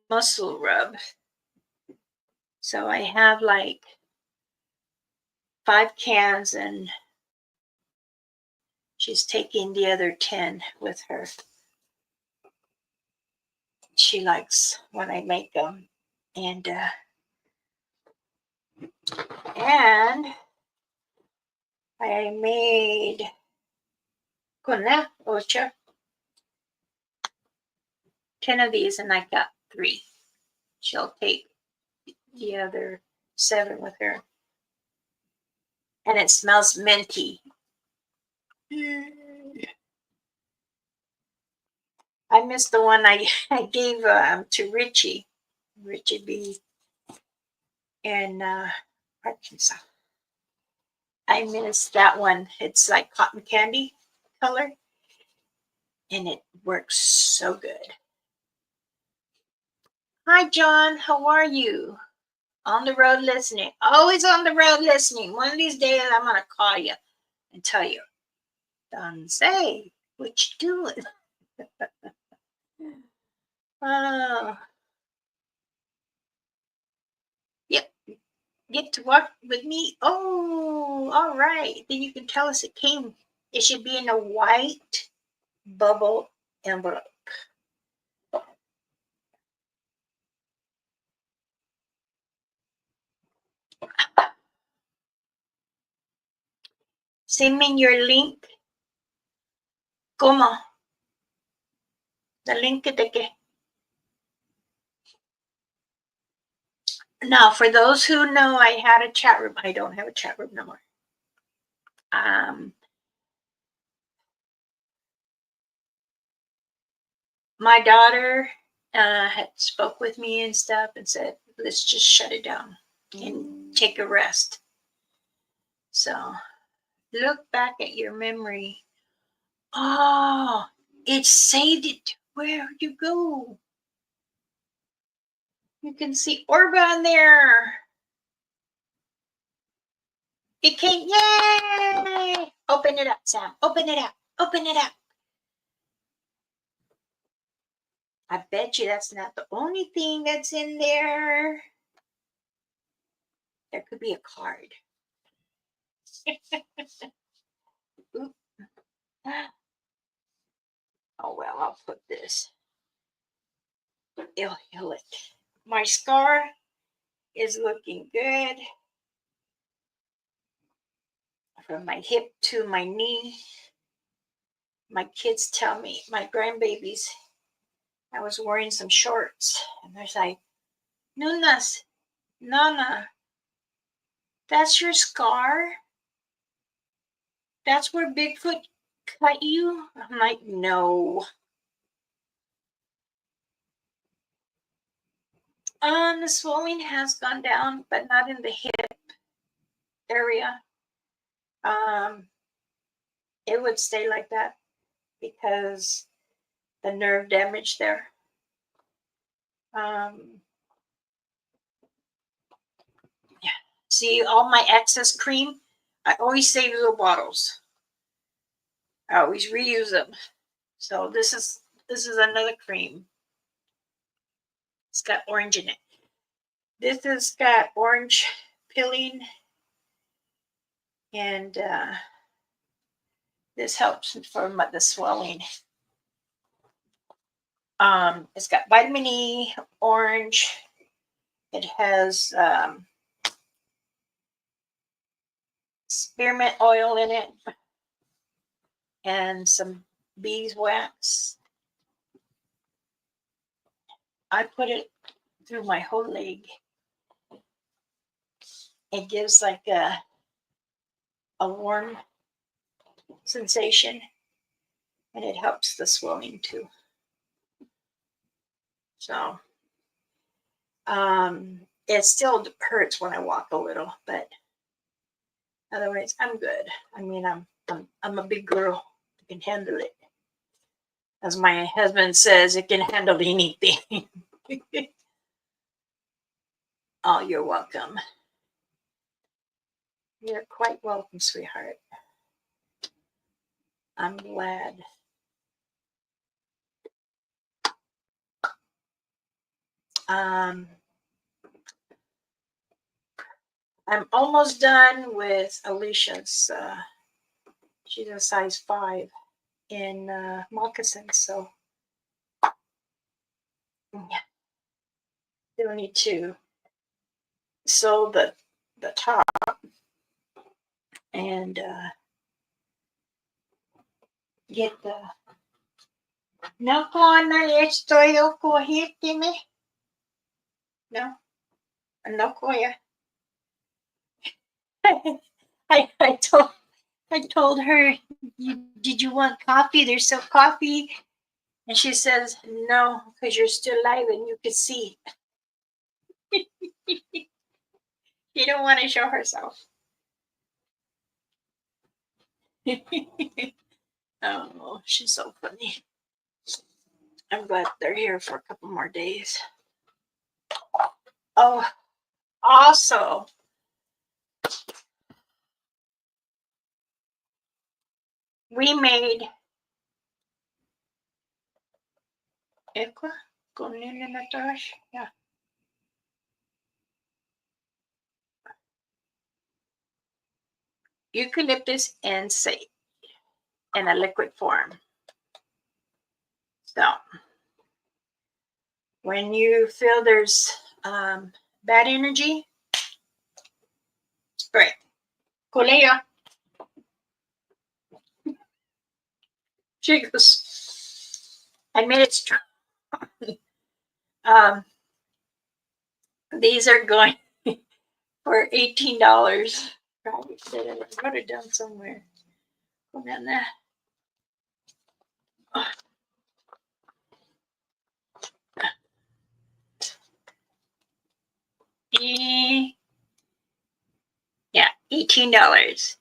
muscle rub. So I have like 5 cans, and she's taking the other 10 with her. She likes when I make them. And I made 10 of these, and I got 3. She'll take the other 7 with her. And it smells minty. I missed the one I gave to Richie B. in Arkansas. I missed that one. It's like cotton candy color, and it works so good. Hi, John. How are you? On the road listening. Always on the road listening. One of these days, I'm going to call you and tell you, TANSI, what you doing? Oh. Yep. Get to work with me. Oh, all right. Then you can tell us it came. It should be in a white bubble envelope. Send me your link. ¿Cómo? The link de qué? Now, for those who know, I had a chat room. I don't have a chat room no more. My daughter had spoke with me and stuff and said, let's just shut it down and take a rest. So look back at your memory. Oh, it saved it. Where you go? You can see Orba on there. It came. Yay! Open it up, Sam. Open it up. Open it up. I bet you that's not the only thing that's in there. There could be a card. Oh, well, I'll put this. It'll heal it. My scar is looking good. From my hip to my knee. My kids tell me, my grandbabies, I was wearing some shorts. And they're like, Nunas, Nana, that's your scar? That's where Bigfoot cut you? I'm like, no. The swelling has gone down, but not in the hip area. It would stay like that because the nerve damage there. Yeah. See, all my excess cream, I always save little bottles. I always reuse them. So this is another cream. It's got orange in it. This has got orange peeling, and this helps for the swelling. It's got vitamin E, orange. It has spearmint oil in it and some beeswax. I put it through my whole leg. It gives like a warm sensation, and it helps the swelling too. So it still hurts when I walk a little, but otherwise I'm good. I mean, I'm a big girl. I can handle it. As my husband says, it can handle anything. Oh, you're welcome. You're quite welcome, sweetheart. I'm glad. I'm almost done with Alicia's. She's a size 5 in moccasins, so yeah. Still need to sew the top and get the. No, Connor, estoy cogérteme. No, no, Koya. I told her, did you want coffee? There's still coffee. And she says, no, because you're still alive and you could see. She don't want to show herself. Oh, she's so funny. I'm glad they're here for a couple more days. Oh, also, we made yeah. Eucalyptus and sage in a liquid form. So when you feel there's bad energy, spray. Kulea. She goes, I made it strong. These are going for $18. Probably said I wrote it down somewhere. Go down there. Yeah, $18.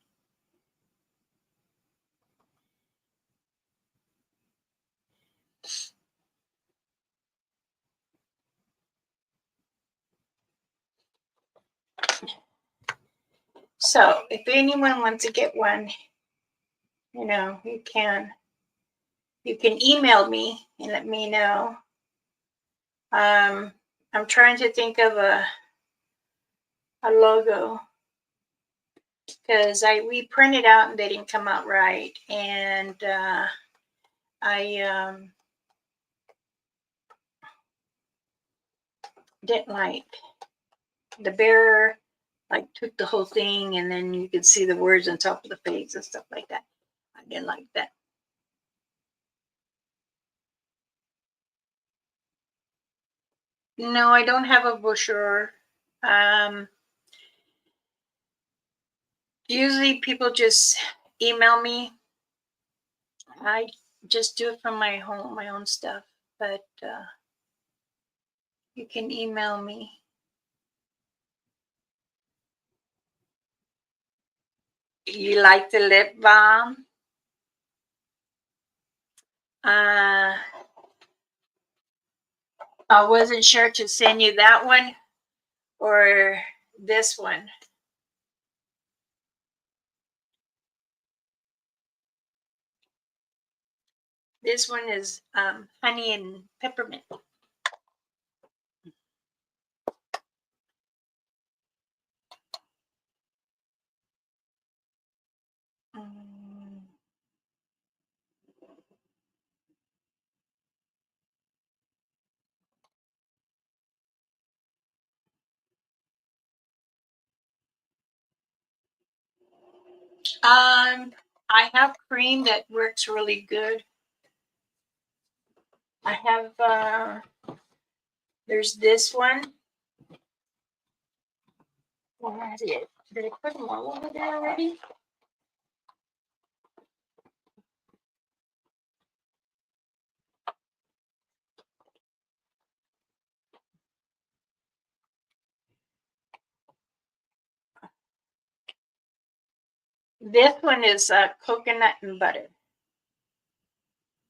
So if anyone wants to get one, you can. You can email me and let me know. I'm trying to think of a logo because we printed out and they didn't come out right, and I didn't like the bearer took the whole thing, and then you could see the words on top of the page and stuff like that. I didn't like that. No, I don't have a brochure. Usually people just email me. I just do it from my own stuff, but you can email me. You like the lip balm? I wasn't sure to send you that one or this one. This one is honey and peppermint. I have cream that works really good. I have there's this one. Where is it? Did I put them all over there already? This one is coconut and butter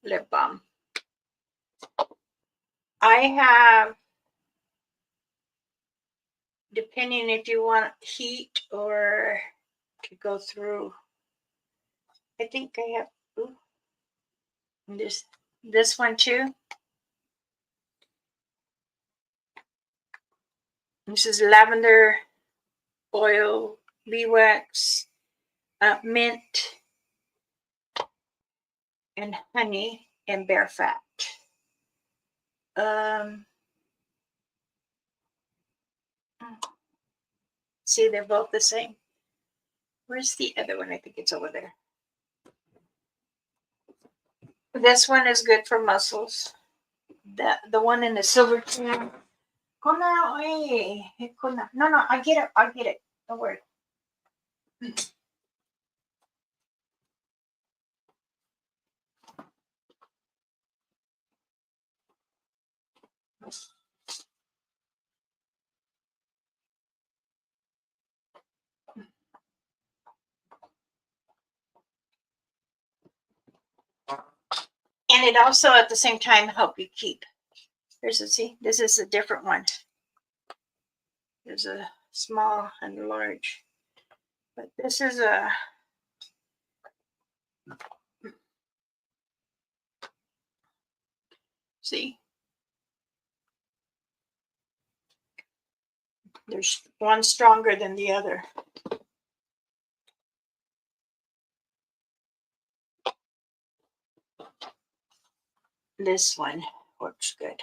lip balm. I have, depending if you want heat or to go through, I think I have this one too. This is lavender oil, beeswax, mint, and honey, and bear fat. See, they're both the same. Where's the other one? I think it's over there. This one is good for muscles. The one in the silver can. No, I get it. I get it. Don't worry. And it also at the same time help you keep. Here's a see. This is a different one. There's a small and large, but this is a. See, there's one stronger than the other. This one works good.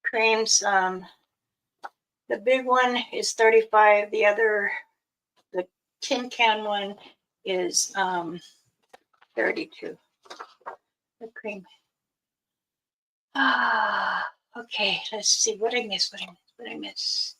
Creams, The big one is 35. The other, the tin can one is 32. The cream. Okay, let's see what I miss. What I miss.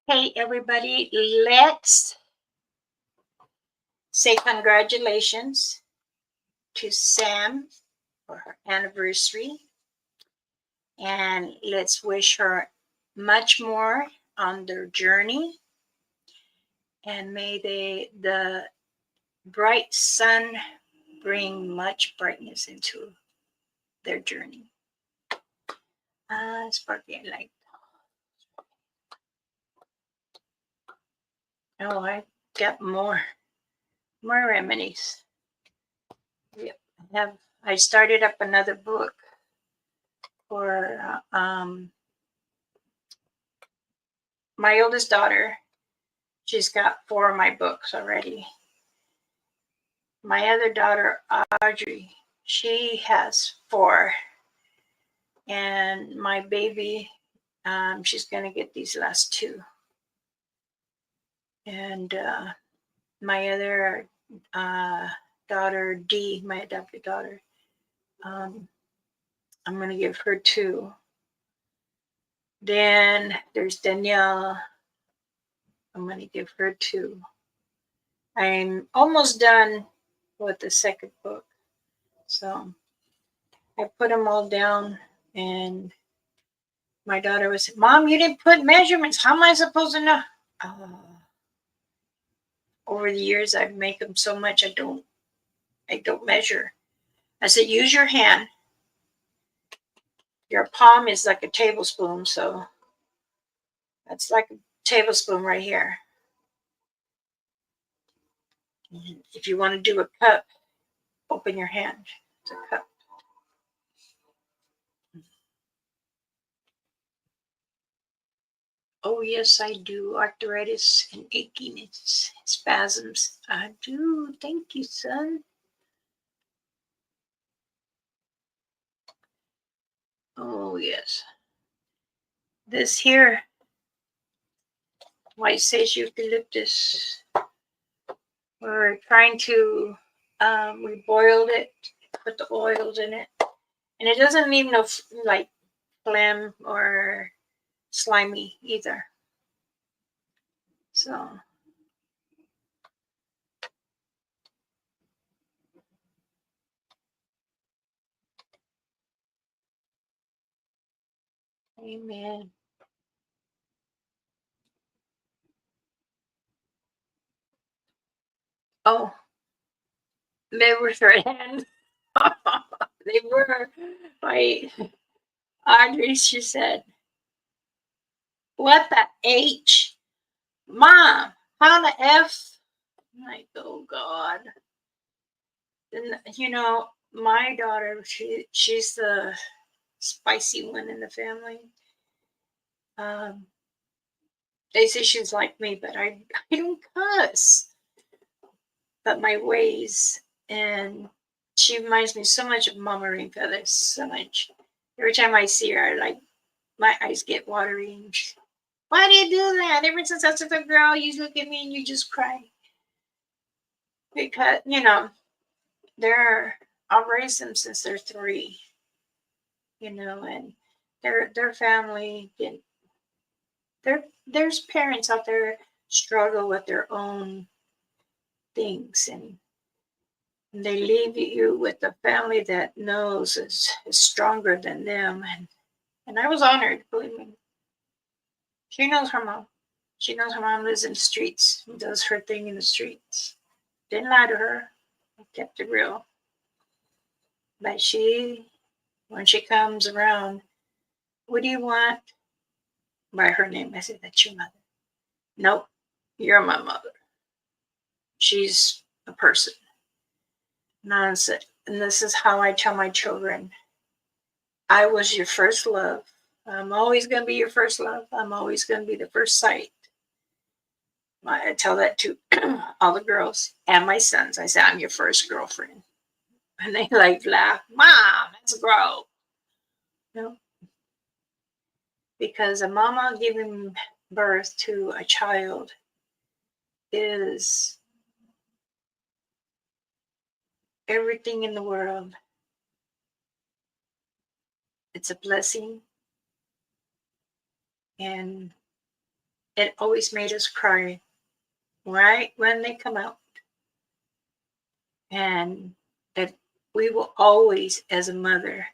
Hey, everybody, let's say congratulations to Sam for her anniversary. And let's wish her much more on their journey. And may the bright sun bring much brightness into their journey. Sparkling light. Oh, I got more remedies. Yep. I started up another book for my oldest daughter. She's got 4 of my books already. My other daughter, Audrey, she has 4. And my baby, she's going to get these last 2. And my other daughter, Dee, my adopted daughter, I'm going to give her 2. Then there's Danielle. I'm going to give her 2. I'm almost done with the second book. So I put them all down, and my daughter was, Mom, you didn't put measurements. How am I supposed to know? Over the years, I make them so much I don't measure. I said, use your hand. Your palm is like a tablespoon, so that's like a tablespoon right here. If you want to do a cup, open your hand. It's a cup. Oh, yes, I do. Arthritis and achiness, spasms. I do. Thank you, son. Oh, yes. This here, white sage eucalyptus. We're trying to, we boiled it, put the oils in it. And it doesn't leave no, like, phlegm or slimy either. So. Amen. Oh, they were threatened. They were. My Audrey, she said, what the H? Mom, how the F? I'm like, oh God. And my daughter, she's the spicy one in the family. They say she's like me, but I don't cuss. But my ways, and she reminds me so much of Mama Rain Feathers, so much. Every time I see her, my eyes get watery. Why do you do that? Ever since I was a girl, you look at me and you just cry. Because, I'll raise them since they're 3, and their family didn't. There's parents out there struggle with their own things, and they leave you with a family that knows is stronger than them. And I was honored, believe me. She knows her mom. She knows her mom lives in the streets and does her thing in the streets. Didn't lie to her. I kept it real. But when she comes around, what do you want? By her name. I said, that's your mother. Nope, you're my mother. She's a person. Nonsense. And this is how I tell my children, I was your first love. I'm always going to be your first love. I'm always going to be the first sight. I tell that to all the girls and my sons. I say, I'm your first girlfriend. And they like laugh, Mom, let's grow. No. Because a mama giving birth to a child is everything in the world. It's a blessing. And it always made us cry right when they come out. And that we will always, as a mother,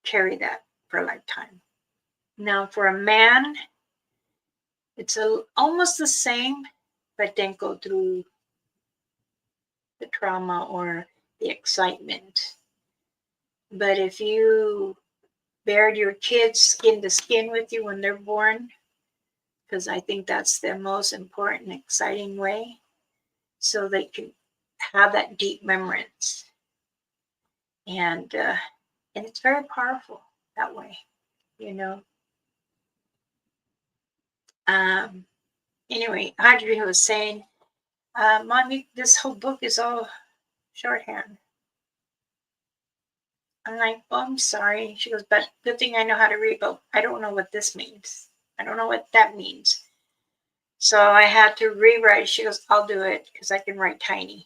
carry that for a lifetime. Now, for a man, it's almost the same, but then go through the trauma or the excitement. But if you bared your kids skin to skin with you when they're born, because I think that's the most important, exciting way, so they can have that deep remembrance. And it's very powerful that way, you know. Anyway, Audrey was saying, Mommy, this whole book is all shorthand. I'm like, well, I'm sorry. She goes, but good thing I know how to read, but I don't know what this means. I don't know what that means. So I had to rewrite. She goes, I'll do it because I can write tiny.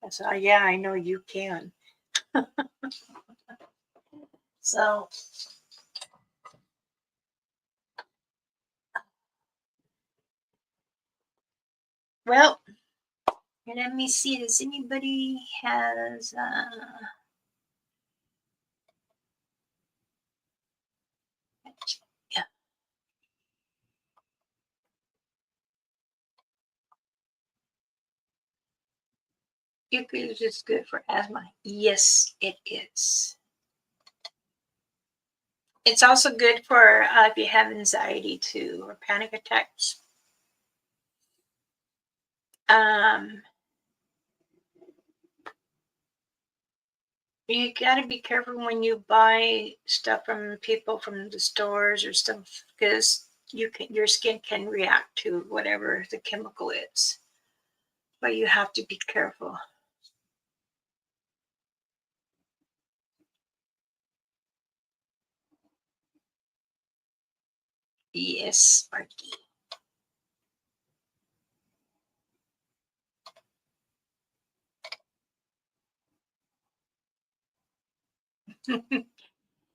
I said, oh, yeah, I know you can. So, well, let me see. Does anybody has yeah. Eucalyptus is good for asthma. Yes, it is. It's also good for if you have anxiety too, or panic attacks. You got to be careful when you buy stuff from people from the stores or stuff, because your skin can react to whatever the chemical is. But you have to be careful. Yes, Sparky.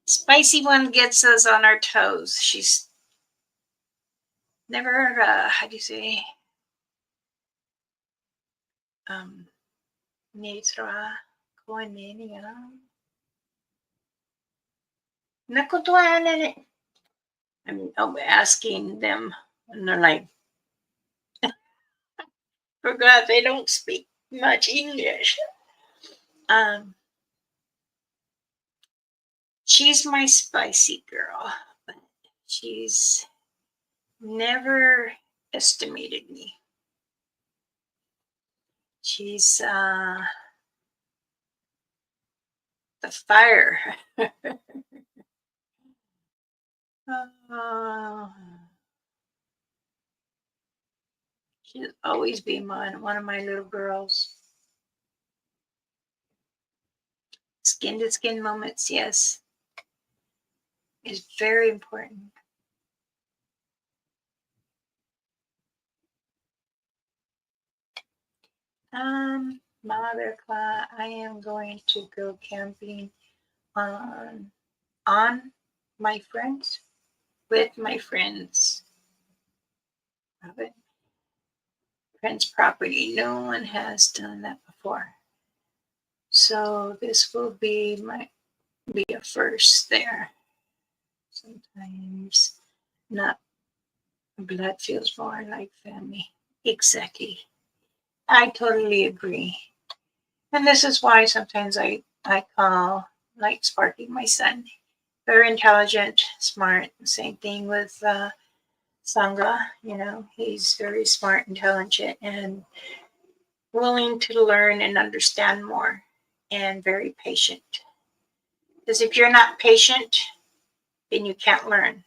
Spicy one gets us on our toes. She's never, how do you say, Neitra, Koanenia. I'm asking them, and they're like, forgot they don't speak much English. She's my spicy girl, but she's never estimated me. She's the fire. She'll always be one of my little girls. Skin to skin moments, yes, is very important. Mother Claw, I am going to go camping on my friends, with my friends. Friends' property. No one has done that before. So this will be a first there. Sometimes not blood feels more like family. Exactly. I totally agree. And this is why sometimes I I call like Sparky, my son. Very intelligent, smart. Same thing with Sangha. He's very smart, intelligent, and willing to learn and understand more, and very patient. Because if you're not patient, then you can't learn.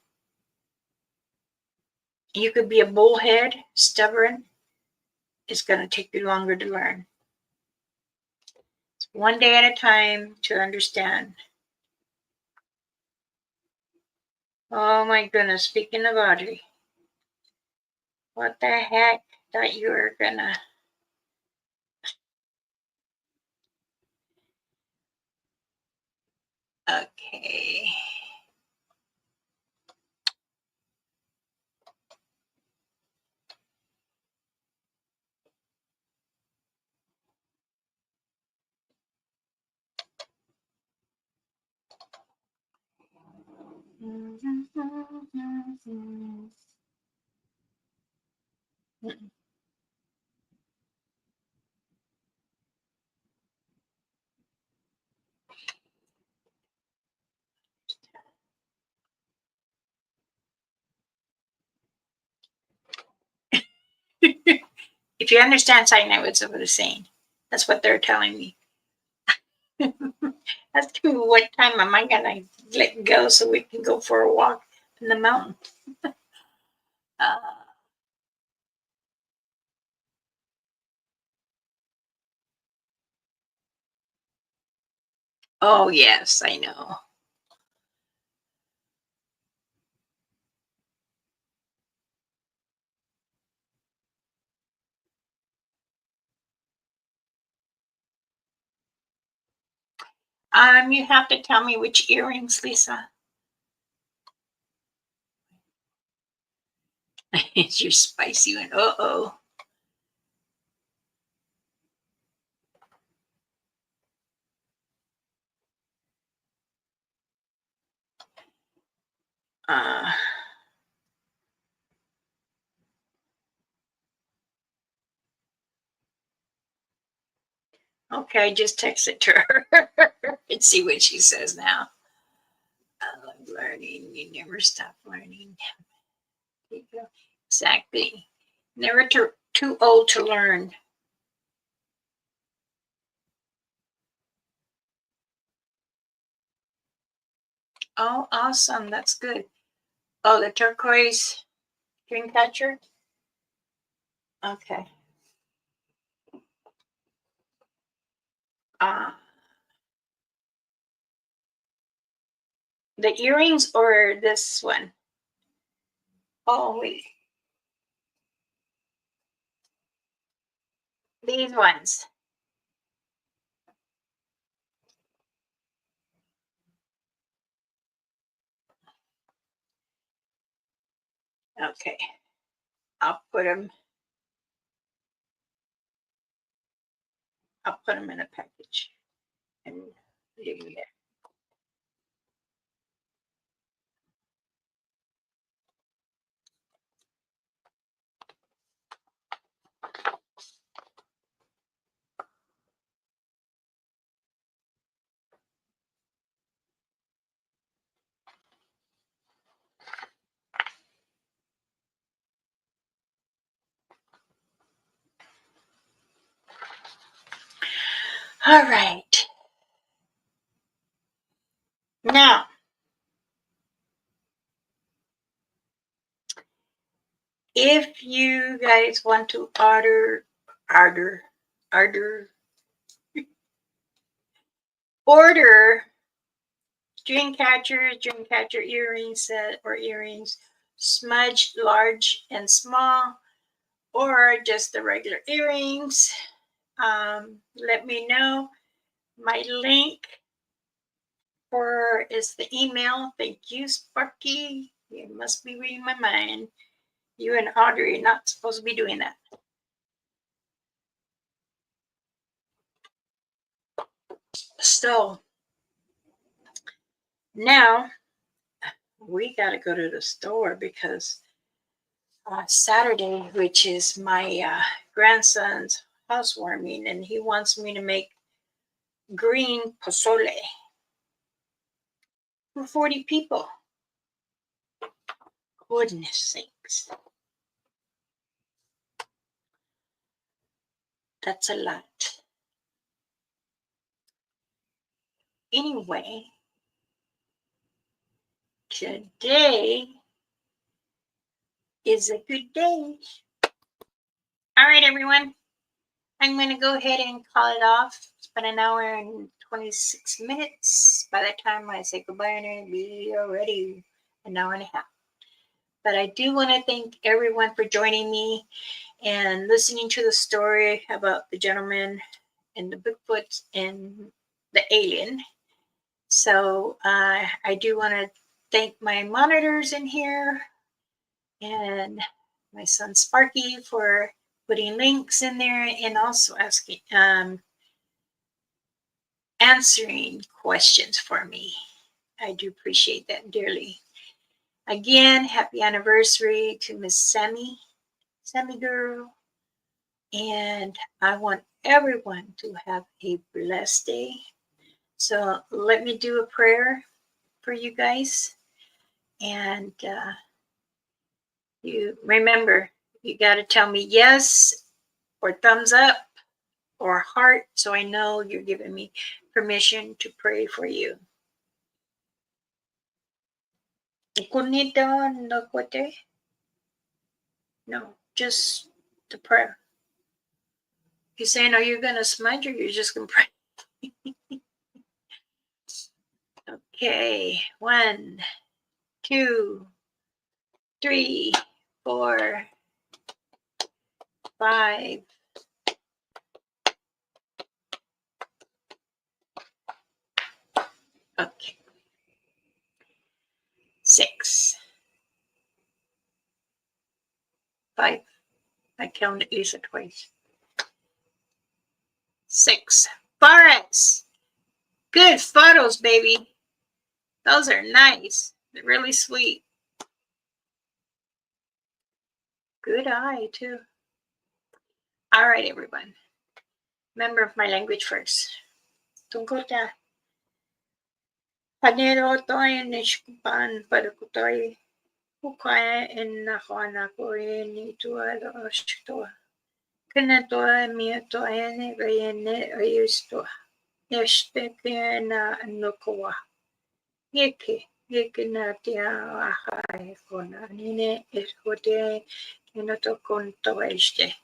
You could be a bullhead, stubborn. It's going to take you longer to learn. It's one day at a time to understand. Oh my goodness, speaking of Audrey, what the heck that you were gonna... Okay. If you understand sign language, what they're saying, that's what they're telling me. Ask me what time am I gonna let go so we can go for a walk in the mountain. uh, oh yes, I know. You have to tell me which earrings, Lisa. You're spicy one. Uh-oh. Uh, okay, I just texted to her and see what she says now. I love learning. You never stop learning. Exactly. Never too old to learn. Oh, awesome. That's good. Oh, the turquoise dream catcher? Okay. Uh, the earrings or this one? Oh, wait. These ones. Okay. I'll put them in a package and leave them there. All right. Now, if you guys want to order dream catcher earrings set or earrings, smudge large and small, or just the regular earrings, let me know. My link is the email. Thank you, Sparky. You must be reading my mind. You and Audrey are not supposed to be doing that. So now we got to go to the store because Saturday, which is my grandson's housewarming, and he wants me to make green pozole for 40 people. Goodness sakes. That's a lot. Anyway, today is a good day. All right, everyone. I'm going to go ahead and call it off. It's been an hour and 26 minutes. By the time I say goodbye, it'll be already an hour and a half. But I do want to thank everyone for joining me and listening to the story about the gentleman and the Bigfoot and the alien. So I do want to thank my monitors in here and my son Sparky for putting links in there and also answering questions for me. I do appreciate that dearly. Again, happy anniversary to Miss Sammy girl. And I want everyone to have a blessed day. So let me do a prayer for you guys. And you remember, you got to tell me yes or thumbs up or heart so I know you're giving me permission to pray for you. No, just the prayer. You're saying, are you going to smudge or you're just going to pray? Okay, 1, 2, 3, 4, 5. Okay. 6. 5. I counted Lisa twice. 6. Forest. Good photos, baby. Those are nice. They're really sweet. Good eye, too. All right, everyone. Remember my language first. Tungkol na. Panero to'y nishkupan para ko to'y ukaya in nakona ko in ito alo shito. Kana to'y miya to'y ne gayene ayusto. Este kaya na ano ko wa. Yeke na tiya akay ko na nine eskote kinato konto este.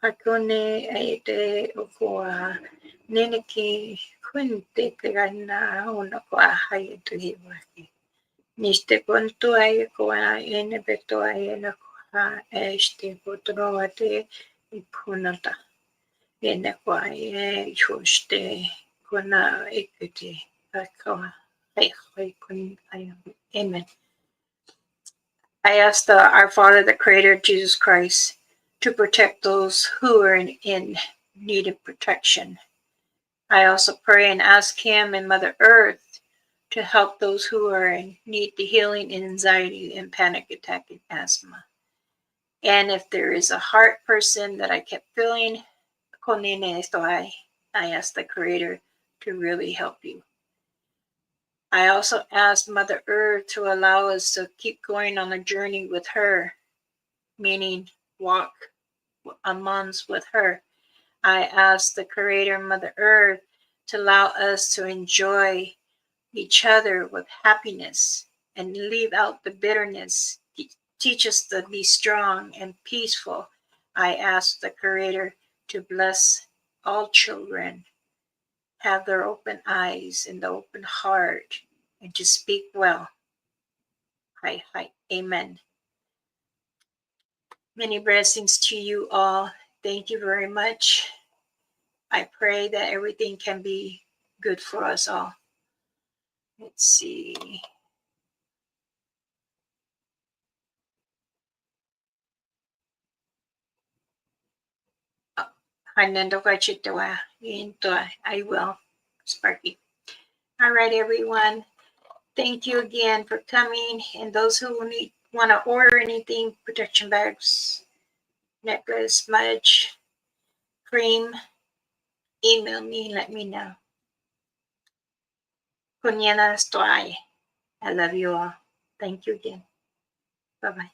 Akone aite okua nene ki kunte kagana una ko ahay ito hiwaki. Niste konto ay ko ene beto ay na ko ha este potrovate ikunata. Ene ko ay choste kona ikuti akawa. Amen. I ask our Father, the Creator, Jesus Christ, to protect those who are in need of protection. I also pray and ask Him and Mother Earth to help those who are in need of healing in anxiety and panic attack and asthma. And if there is a heart person that I kept feeling, I ask the Creator to really help you. I also asked Mother Earth to allow us to keep going on a journey with her, meaning walk a month with her. I asked the Creator, Mother Earth, to allow us to enjoy each other with happiness and leave out the bitterness. Teach us to be strong and peaceful. I asked the Creator to bless all children, have their open eyes and the open heart, and to speak well. Hi. Amen. Many blessings to you all. Thank you very much. I pray that everything can be good for us all. Let's see. I will, Sparky. All right, everyone. Thank you again for coming. And those who want to order anything, protection bags, necklace, smudge, cream, email me, let me know. Kunyana story. I love you all. Thank you again. Bye-bye.